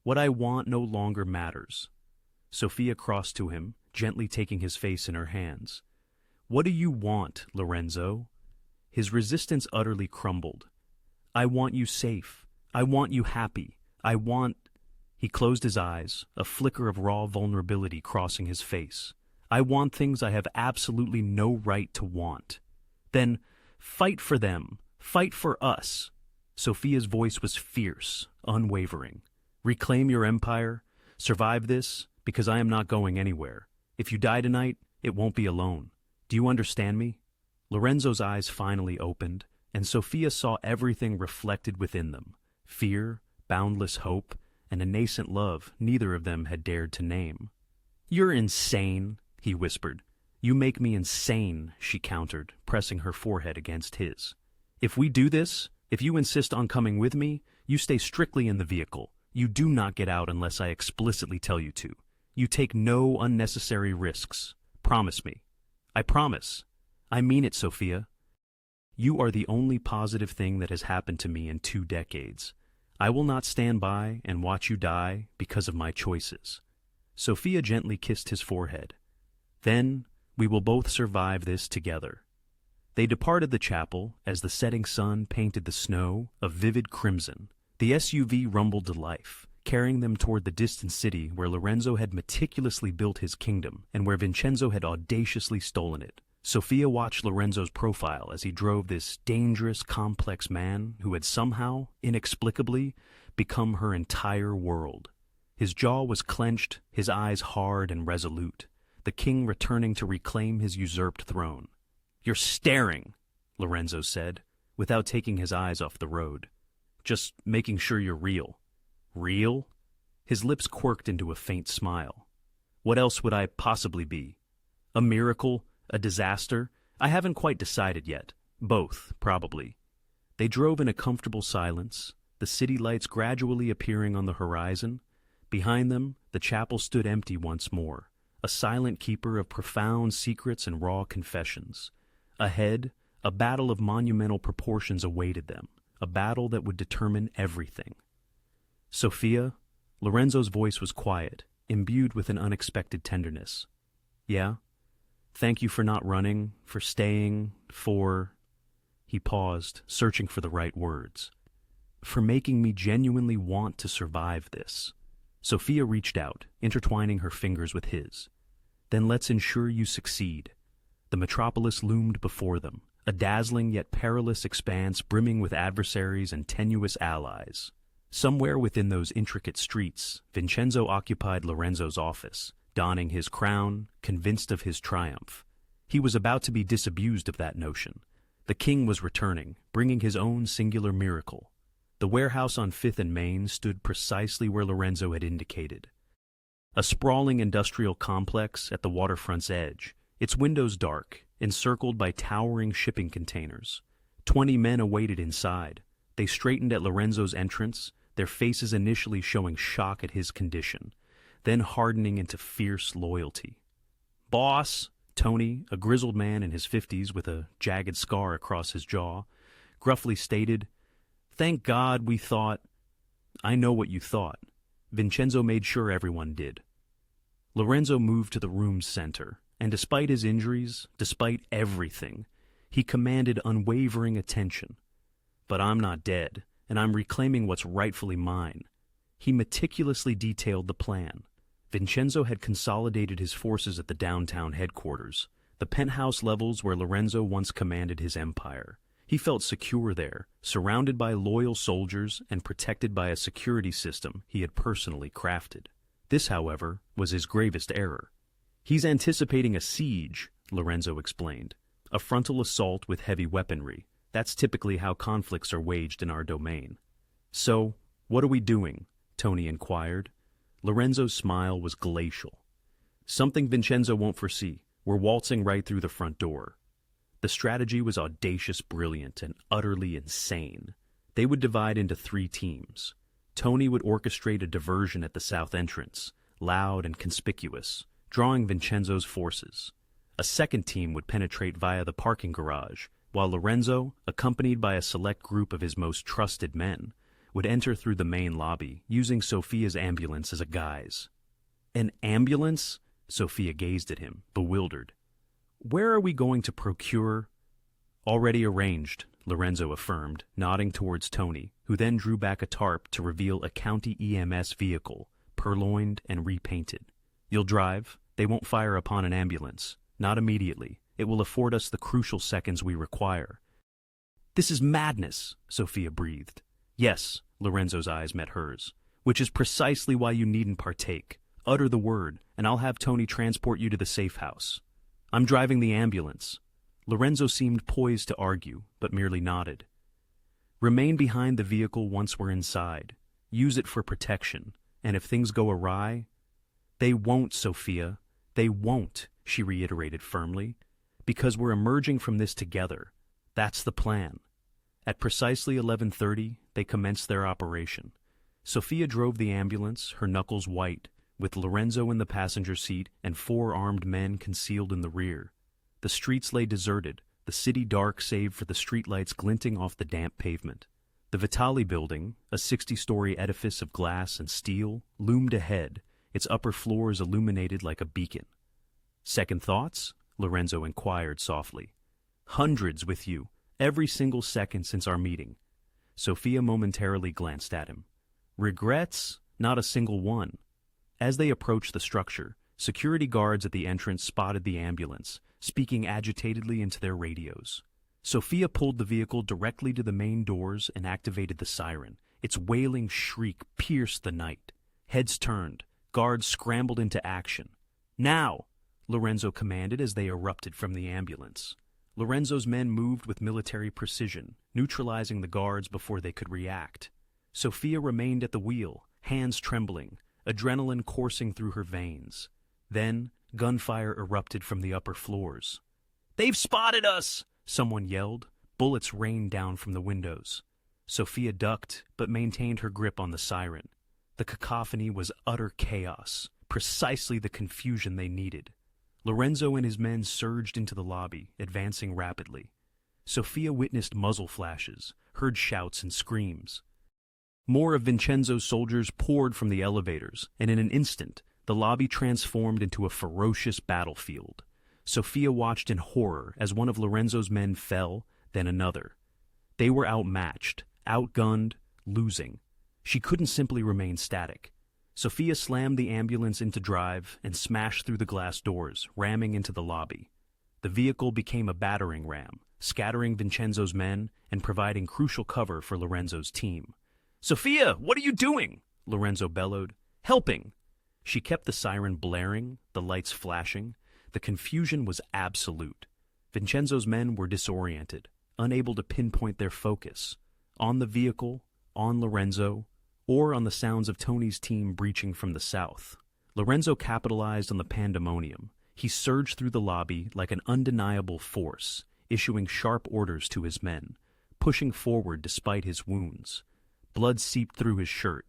What I want no longer matters." Sophia crossed to him, gently taking his face in her hands. "What do you want, Lorenzo?" His resistance utterly crumbled. "I want you safe. I want you happy. I want..." He closed his eyes, a flicker of raw vulnerability crossing his face. "I want things I have absolutely no right to want." "Then fight for them. Fight for us." Sophia's voice was fierce, unwavering. "Reclaim your empire. Survive this, because I am not going anywhere. If you die tonight, it won't be alone. Do you understand me?" Lorenzo's eyes finally opened, and Sophia saw everything reflected within them. Fear, boundless hope, and a nascent love neither of them had dared to name. "You're insane," he whispered. You make me insane, she countered, pressing her forehead against his. If we do this, if you insist on coming with me, you stay strictly in the vehicle. You do not get out unless I explicitly tell you to. You take no unnecessary risks. Promise me. I promise. I mean it, Sophia. You are the only positive thing that has happened to me in 2 decades. I will not stand by and watch you die because of my choices. Sophia gently kissed his forehead. Then we will both survive this together. They departed the chapel as the setting sun painted the snow a vivid crimson. The SUV rumbled to life, carrying them toward the distant city where Lorenzo had meticulously built his kingdom and where Vincenzo had audaciously stolen it. Sophia watched Lorenzo's profile as he drove this dangerous, complex man who had somehow, inexplicably, become her entire world. His jaw was clenched, his eyes hard and resolute, the king returning to reclaim his usurped throne. "You're staring," Lorenzo said, without taking his eyes off the road. "Just making sure you're real." "Real?" His lips quirked into a faint smile. "What else would I possibly be? A miracle? A disaster? I haven't quite decided yet. Both, probably." They drove in a comfortable silence, the city lights gradually appearing on the horizon. Behind them, the chapel stood empty once more, a silent keeper of profound secrets and raw confessions. Ahead, a battle of monumental proportions awaited them, a battle that would determine everything. "Sophia?" Lorenzo's voice was quiet, imbued with an unexpected tenderness. "Yeah? Thank you for not running, for staying, for—" He paused, searching for the right words. "For making me genuinely want to survive this." Sophia reached out, intertwining her fingers with his. "Then let's ensure you succeed." The metropolis loomed before them, a dazzling yet perilous expanse brimming with adversaries and tenuous allies. Somewhere within those intricate streets, Vincenzo occupied Lorenzo's office, donning his crown, convinced of his triumph. He was about to be disabused of that notion. The king was returning, bringing his own singular miracle. The warehouse on 5th and Main stood precisely where Lorenzo had indicated. A sprawling industrial complex at the waterfront's edge, its windows dark, encircled by towering shipping containers. 20 men awaited inside. They straightened at Lorenzo's entrance, their faces initially showing shock at his condition, then hardening into fierce loyalty. "Boss," Tony, a grizzled man in his 50s with a jagged scar across his jaw, gruffly stated, "Thank God we thought—" "I know what you thought." Vincenzo made sure everyone did. Lorenzo moved to the room's center, and despite his injuries, despite everything, he commanded unwavering attention. "But I'm not dead, and I'm reclaiming what's rightfully mine." He meticulously detailed the plan. Vincenzo had consolidated his forces at the downtown headquarters, the penthouse levels where Lorenzo once commanded his empire. He felt secure there, surrounded by loyal soldiers and protected by a security system he had personally crafted. This, however, was his gravest error. "He's anticipating a siege," Lorenzo explained. "A frontal assault with heavy weaponry. That's typically how conflicts are waged in our domain." "So, what are we doing?" Tony inquired. Lorenzo's smile was glacial. "Something Vincenzo won't foresee. We're waltzing right through the front door." The strategy was audacious, brilliant, and utterly insane. They would divide into 3 teams. Tony would orchestrate a diversion at the south entrance, loud and conspicuous, drawing Vincenzo's forces. A second team would penetrate via the parking garage, while Lorenzo, accompanied by a select group of his most trusted men, would enter through the main lobby, using Sophia's ambulance as a guise. "An ambulance?" Sophia gazed at him, bewildered. "Where are we going to procure—" "Already arranged," Lorenzo affirmed, nodding towards Tony, who then drew back a tarp to reveal a county EMS vehicle, purloined and repainted. "You'll drive. They won't fire upon an ambulance. Not immediately. It will afford us the crucial seconds we require." "This is madness," Sophia breathed. "Yes," Lorenzo's eyes met hers, "which is precisely why you needn't partake. Utter the word, and I'll have Tony transport you to the safe house." "I'm driving the ambulance." Lorenzo seemed poised to argue, but merely nodded. "Remain behind the vehicle once we're inside. Use it for protection, and if things go awry—" "They won't, Sophia. They won't. she reiterated firmly. Because we're emerging from this together. That's the plan. At precisely 11:30, they commenced their operation. Sophia drove the ambulance, her knuckles white, with Lorenzo in the passenger seat and 4 armed men concealed in the rear. The streets lay deserted, the city dark save for the streetlights glinting off the damp pavement. The Vitali building, a 60-story edifice of glass and steel, loomed ahead, its upper floors illuminated like a beacon. "Second thoughts?" Lorenzo inquired softly. "Hundreds with you, every single second since our meeting." Sophia momentarily glanced at him. "Regrets? Not a single one." As they approached the structure, security guards at the entrance spotted the ambulance, speaking agitatedly into their radios. Sophia pulled the vehicle directly to the main doors and activated the siren. Its wailing shriek pierced the night. Heads turned. Guards scrambled into action. "Now!" Lorenzo commanded as they erupted from the ambulance. Lorenzo's men moved with military precision, neutralizing the guards before they could react. Sophia remained at the wheel, hands trembling, adrenaline coursing through her veins. Then, gunfire erupted from the upper floors. "They've spotted us!" someone yelled. Bullets rained down from the windows. Sophia ducked, but maintained her grip on the siren. The cacophony was utter chaos, precisely the confusion they needed. Lorenzo and his men surged into the lobby, advancing rapidly. Sophia witnessed muzzle flashes, heard shouts and screams. More of Vincenzo's soldiers poured from the elevators, and in an instant, the lobby transformed into a ferocious battlefield. Sophia watched in horror as one of Lorenzo's men fell, then another. They were outmatched, outgunned, losing. She couldn't simply remain static. Sophia slammed the ambulance into drive and smashed through the glass doors, ramming into the lobby. The vehicle became a battering ram, scattering Vincenzo's men and providing crucial cover for Lorenzo's team. "Sophia, what are you doing?" Lorenzo bellowed. "Helping!" She kept the siren blaring, the lights flashing. The confusion was absolute. Vincenzo's men were disoriented, unable to pinpoint their focus. On the vehicle, on Lorenzo, or on the sounds of Tony's team breaching from the south. Lorenzo capitalized on the pandemonium. He surged through the lobby like an undeniable force, issuing sharp orders to his men, pushing forward despite his wounds. Blood seeped through his shirt,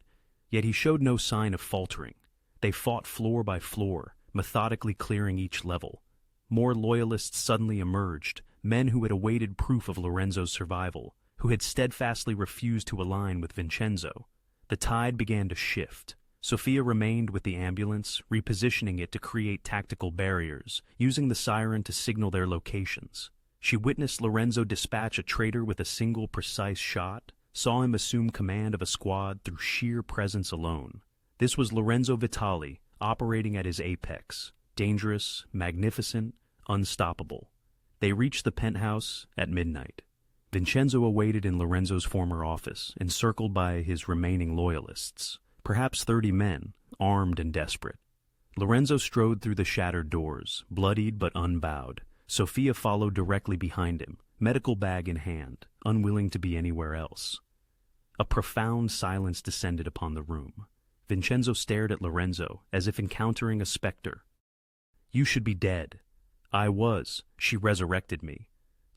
yet he showed no sign of faltering. They fought floor by floor, methodically clearing each level. More loyalists suddenly emerged, men who had awaited proof of Lorenzo's survival, who had steadfastly refused to align with Vincenzo. The tide began to shift. Sophia remained with the ambulance, repositioning it to create tactical barriers, using the siren to signal their locations. She witnessed Lorenzo dispatch a traitor with a single precise shot, saw him assume command of a squad through sheer presence alone. This was Lorenzo Vitali, operating at his apex, dangerous, magnificent, unstoppable. They reached the penthouse at midnight. Vincenzo awaited in Lorenzo's former office, encircled by his remaining loyalists, perhaps 30 men, armed and desperate. Lorenzo strode through the shattered doors, bloodied but unbowed. Sophia followed directly behind him, medical bag in hand, unwilling to be anywhere else. A profound silence descended upon the room. Vincenzo stared at Lorenzo as if encountering a specter. "You should be dead." "I was. She resurrected me."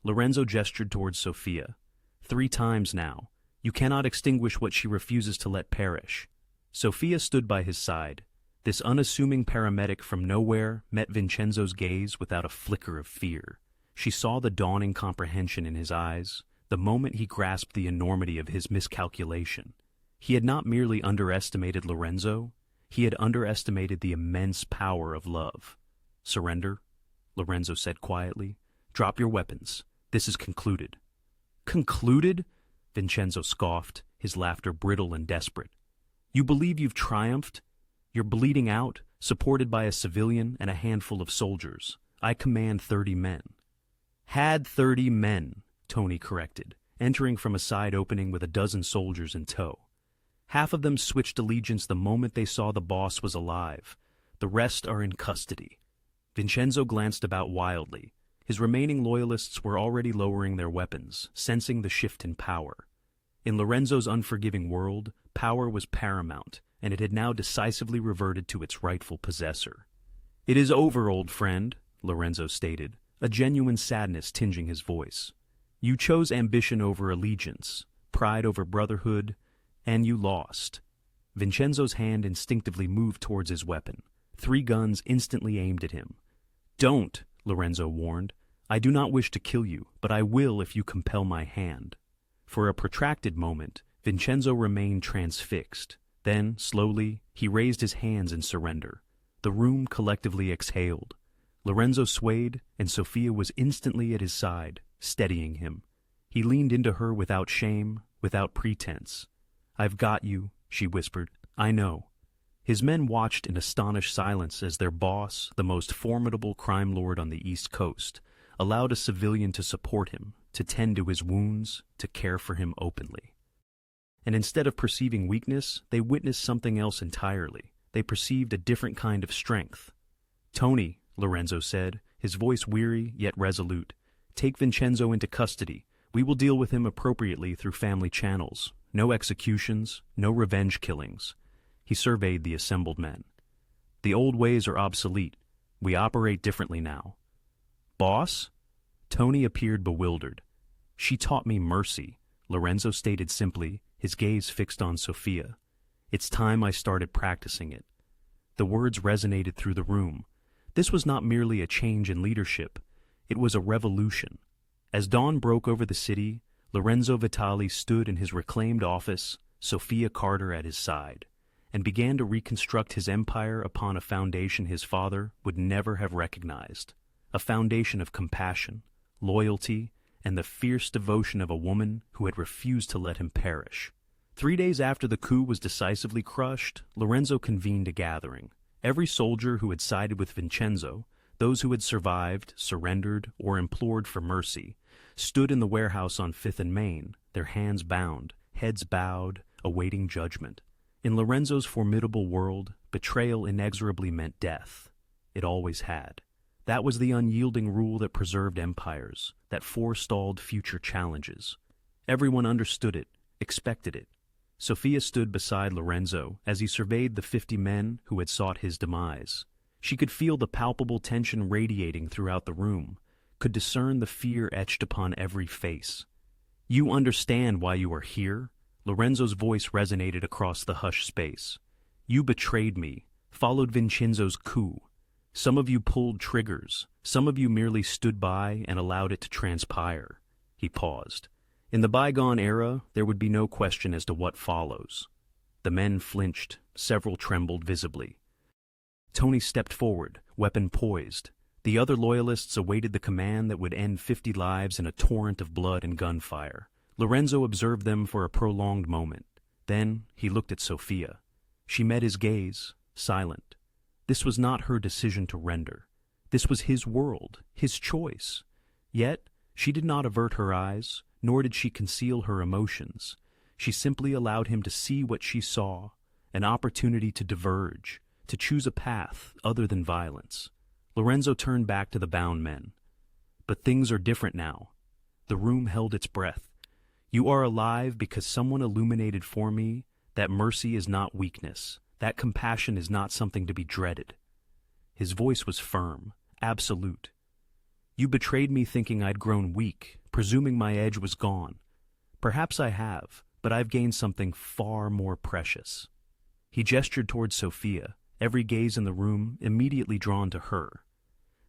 Lorenzo gestured towards Sophia. 3 times now. You cannot extinguish what she refuses to let perish." Sophia stood by his side. This unassuming paramedic from nowhere met Vincenzo's gaze without a flicker of fear. She saw the dawning comprehension in his eyes, the moment he grasped the enormity of his miscalculation. He had not merely underestimated Lorenzo, he had underestimated the immense power of love. "Surrender," Lorenzo said quietly. "Drop your weapons. This is concluded." "Concluded?" Vincenzo scoffed, his laughter brittle and desperate. "You believe you've triumphed? You're bleeding out, supported by a civilian and a handful of soldiers. I command 30 men. "Had 30 men, Tony corrected, entering from a side opening with a dozen soldiers in tow. "Half of them switched allegiance the moment they saw the boss was alive. The rest are in custody." Vincenzo glanced about wildly. His remaining loyalists were already lowering their weapons, sensing the shift in power. In Lorenzo's unforgiving world, power was paramount, and it had now decisively reverted to its rightful possessor. "It is over, old friend," Lorenzo stated, a genuine sadness tinging his voice. You chose ambition over allegiance, pride over brotherhood, and you lost. Vincenzo's hand instinctively moved towards his weapon. 3 guns instantly aimed at him. Don't, Lorenzo warned. I do not wish to kill you, but I will if you compel my hand. For a protracted moment, Vincenzo remained transfixed. Then, slowly, he raised his hands in surrender. The room collectively exhaled. Lorenzo swayed, and Sofia was instantly at his side, steadying him. He leaned into her without shame, without pretense. I've got you, she whispered. I know. His men watched in astonished silence as their boss, the most formidable crime lord on the East Coast, allowed a civilian to support him, to tend to his wounds, to care for him openly. And instead of perceiving weakness, they witnessed something else entirely. They perceived a different kind of strength. Tony, Lorenzo said, his voice weary yet resolute, take Vincenzo into custody. We will deal with him appropriately through family channels. No executions, no revenge killings. He surveyed the assembled men. The old ways are obsolete. We operate differently now. Boss? Tony appeared bewildered. She taught me mercy, Lorenzo stated simply, his gaze fixed on Sofia. It's time I started practicing it. The words resonated through the room. This was not merely a change in leadership. It was a revolution. As dawn broke over the city, Lorenzo Vitali stood in his reclaimed office, Sofia Carter at his side, and began to reconstruct his empire upon a foundation his father would never have recognized, a foundation of compassion, loyalty, and the fierce devotion of a woman who had refused to let him perish. 3 days after the coup was decisively crushed, Lorenzo convened a gathering. Every soldier who had sided with Vincenzo, those who had survived, surrendered, or implored for mercy, stood in the warehouse on 5th and Main, their hands bound, heads bowed, awaiting judgment. In Lorenzo's formidable world, betrayal inexorably meant death. It always had. That was the unyielding rule that preserved empires, that forestalled future challenges. Everyone understood it, expected it. Sofia stood beside Lorenzo as he surveyed the 50 men who had sought his demise. She could feel the palpable tension radiating throughout the room, could discern the fear etched upon every face. You understand why you are here? Lorenzo's voice resonated across the hushed space. You betrayed me, followed Vincenzo's coup. Some of you pulled triggers, some of you merely stood by and allowed it to transpire. He paused. In the bygone era, there would be no question as to what follows. The men flinched, several trembled visibly. Tony stepped forward, weapon poised. The other loyalists awaited the command that would end 50 lives in a torrent of blood and gunfire. Lorenzo observed them for a prolonged moment. Then he looked at Sofia. She met his gaze, silent. This was not her decision to render. This was his world, his choice. Yet, she did not avert her eyes, nor did she conceal her emotions. She simply allowed him to see what she saw, an opportunity to diverge, to choose a path other than violence. Lorenzo turned back to the bound men. But things are different now. The room held its breath. You are alive because someone illuminated for me that mercy is not weakness, that compassion is not something to be dreaded. His voice was firm, absolute. You betrayed me thinking I'd grown weak, presuming my edge was gone. Perhaps I have, but I've gained something far more precious. He gestured towards Sofia, every gaze in the room immediately drawn to her.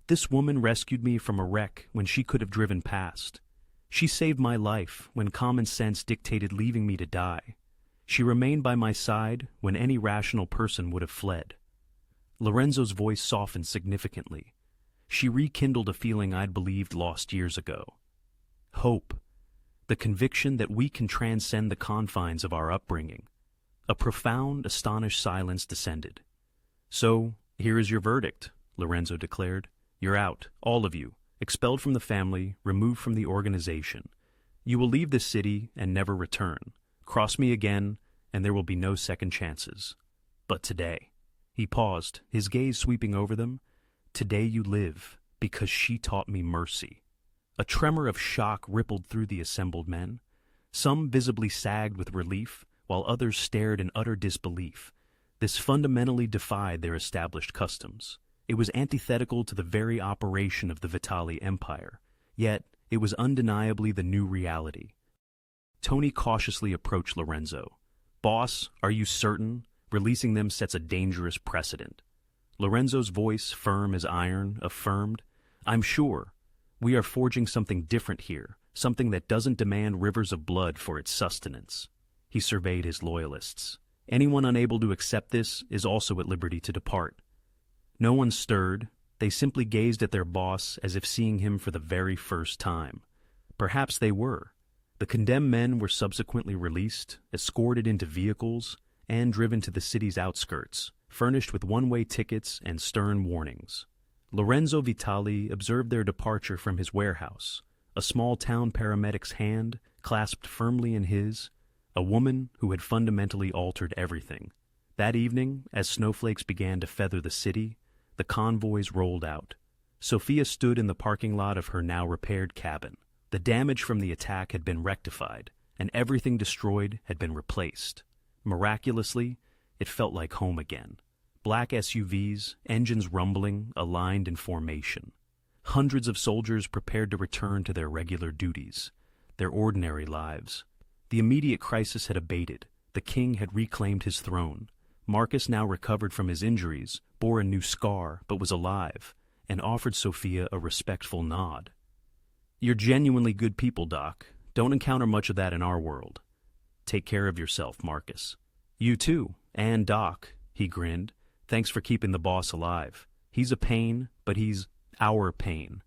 This woman rescued me from a wreck when she could have driven past. She saved my life when common sense dictated leaving me to die. She remained by my side when any rational person would have fled. Lorenzo's voice softened significantly. She rekindled a feeling I'd believed lost years ago. Hope. The conviction that we can transcend the confines of our upbringing. A profound, astonished silence descended. So, here is your verdict, Lorenzo declared. You're out, all of you, expelled from the family, removed from the organization. You will leave this city and never return. Cross me again, and there will be no second chances. But today, he paused, his gaze sweeping over them. Today you live, because she taught me mercy. A tremor of shock rippled through the assembled men. Some visibly sagged with relief, while others stared in utter disbelief. This fundamentally defied their established customs. It was antithetical to the very operation of the Vitali Empire, yet it was undeniably the new reality. Tony cautiously approached Lorenzo. "Boss, are you certain? Releasing them sets a dangerous precedent." Lorenzo's voice, firm as iron, affirmed, "I'm sure. We are forging something different here, something that doesn't demand rivers of blood for its sustenance." He surveyed his loyalists. Anyone unable to accept this is also at liberty to depart. No one stirred. They simply gazed at their boss as if seeing him for the very first time. Perhaps they were. The condemned men were subsequently released, escorted into vehicles, and driven to the city's outskirts, furnished with one-way tickets and stern warnings. Lorenzo Vitali observed their departure from his warehouse, a small-town paramedic's hand clasped firmly in his, a woman who had fundamentally altered everything. That evening, as snowflakes began to feather the city, the convoys rolled out. Sophia stood in the parking lot of her now-repaired cabin. The damage from the attack had been rectified, and everything destroyed had been replaced. Miraculously, it felt like home again. Black SUVs, engines rumbling, aligned in formation. Hundreds of soldiers prepared to return to their regular duties, their ordinary lives. The immediate crisis had abated. The king had reclaimed his throne. Marcus, now recovered from his injuries, bore a new scar but was alive, and offered Sophia a respectful nod. "You're genuinely good people, Doc. Don't encounter much of that in our world. Take care of yourself, Marcus." "You too, and Doc," he grinned. "Thanks for keeping the boss alive. He's a pain, but he's our pain."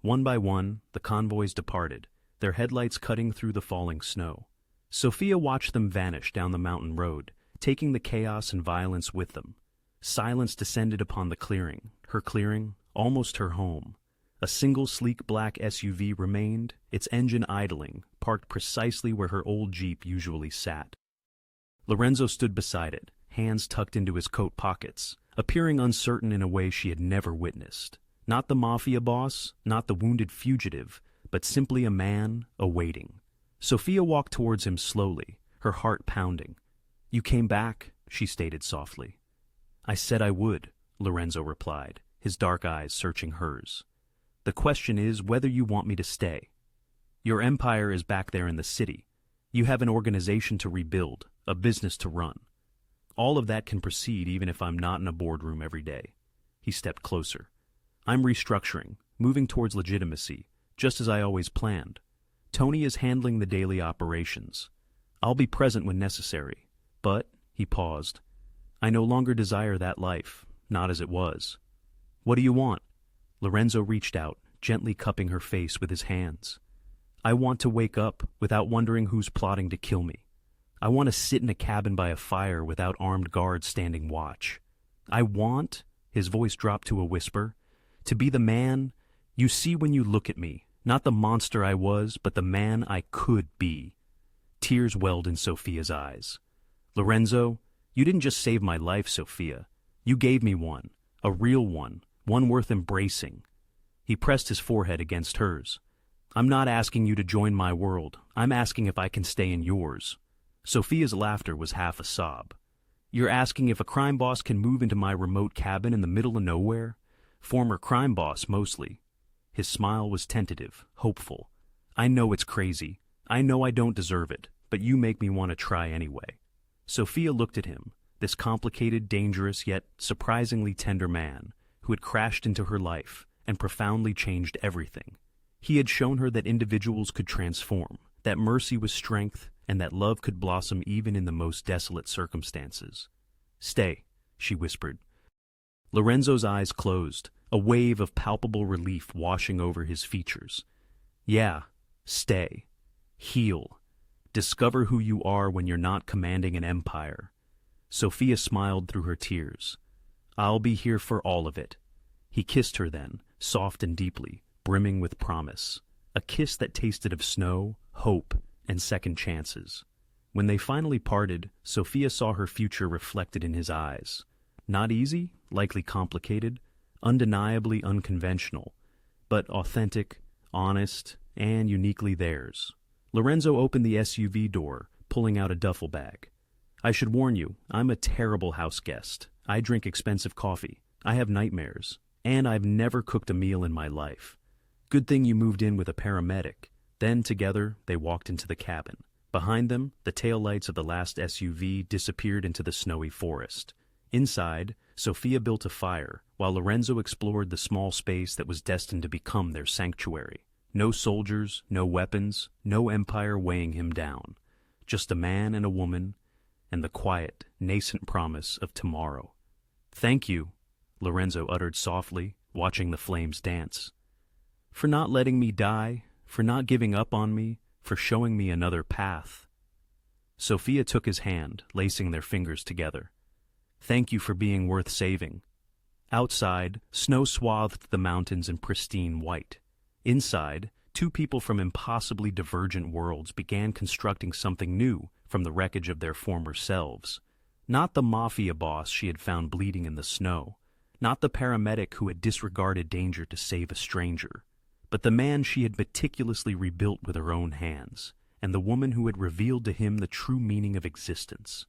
One by one, the convoys departed, their headlights cutting through the falling snow. Sophia watched them vanish down the mountain road, taking the chaos and violence with them. Silence descended upon the clearing, her clearing, almost her home. A single sleek black SUV remained, its engine idling, parked precisely where her old Jeep usually sat. Lorenzo stood beside it, hands tucked into his coat pockets, appearing uncertain in a way she had never witnessed. Not the Mafia boss, not the wounded fugitive, but simply a man awaiting. Sophia walked towards him slowly, her heart pounding. "You came back," she stated softly. "I said I would," Lorenzo replied, his dark eyes searching hers. "The question is whether you want me to stay. Your empire is back there in the city. You have an organization to rebuild, a business to run. All of that can proceed even if I'm not in a boardroom every day." He stepped closer. "I'm restructuring, moving towards legitimacy, just as I always planned. Tony is handling the daily operations. I'll be present when necessary, but," he paused, "I no longer desire that life, not as it was." "What do you want?" Lorenzo reached out, gently cupping her face with his hands. "I want to wake up without wondering who's plotting to kill me. I want to sit in a cabin by a fire without armed guards standing watch. I want," his voice dropped to a whisper, "to be the man you see when you look at me, not the monster I was, but the man I could be." Tears welled in Sophia's eyes. "Lorenzo, you didn't just save my life, Sophia. You gave me one, a real one worth embracing." He pressed his forehead against hers. "I'm not asking you to join my world. I'm asking if I can stay in yours." Sophia's laughter was half a sob. "You're asking if a crime boss can move into my remote cabin in the middle of nowhere? Former crime boss, mostly." His smile was tentative, hopeful. "I know it's crazy. I know I don't deserve it, but you make me want to try anyway." Sophia looked at him, this complicated, dangerous, yet surprisingly tender man, who had crashed into her life and profoundly changed everything. He had shown her that individuals could transform, that mercy was strength, and that love could blossom even in the most desolate circumstances. "Stay," she whispered. Lorenzo's eyes closed, a wave of palpable relief washing over his features. "Yeah, stay. Heal. Discover who you are when you're not commanding an empire." Sophia smiled through her tears. "I'll be here for all of it." He kissed her then, soft and deeply, brimming with promise. A kiss that tasted of snow, hope, and second chances. When they finally parted, Sophia saw her future reflected in his eyes. Not easy, likely complicated, undeniably unconventional, but authentic, honest, and uniquely theirs. Lorenzo opened the SUV door, pulling out a duffel bag. "I should warn you, I'm a terrible house guest. I drink expensive coffee. I have nightmares, and I've never cooked a meal in my life. Good thing you moved in with a paramedic." Then, together, they walked into the cabin. Behind them, the taillights of the last SUV disappeared into the snowy forest. Inside, Sophia built a fire, while Lorenzo explored the small space that was destined to become their sanctuary. No soldiers, no weapons, no empire weighing him down. Just a man and a woman, and the quiet, nascent promise of tomorrow. "Thank you," Lorenzo uttered softly, watching the flames dance. "For not letting me die, for not giving up on me, for showing me another path." Sophia took his hand, lacing their fingers together. "Thank you for being worth saving." Outside, snow swathed the mountains in pristine white. Inside, two people from impossibly divergent worlds began constructing something new from the wreckage of their former selves. Not the Mafia boss she had found bleeding in the snow, not the paramedic who had disregarded danger to save a stranger, but the man she had meticulously rebuilt with her own hands, and the woman who had revealed to him the true meaning of existence.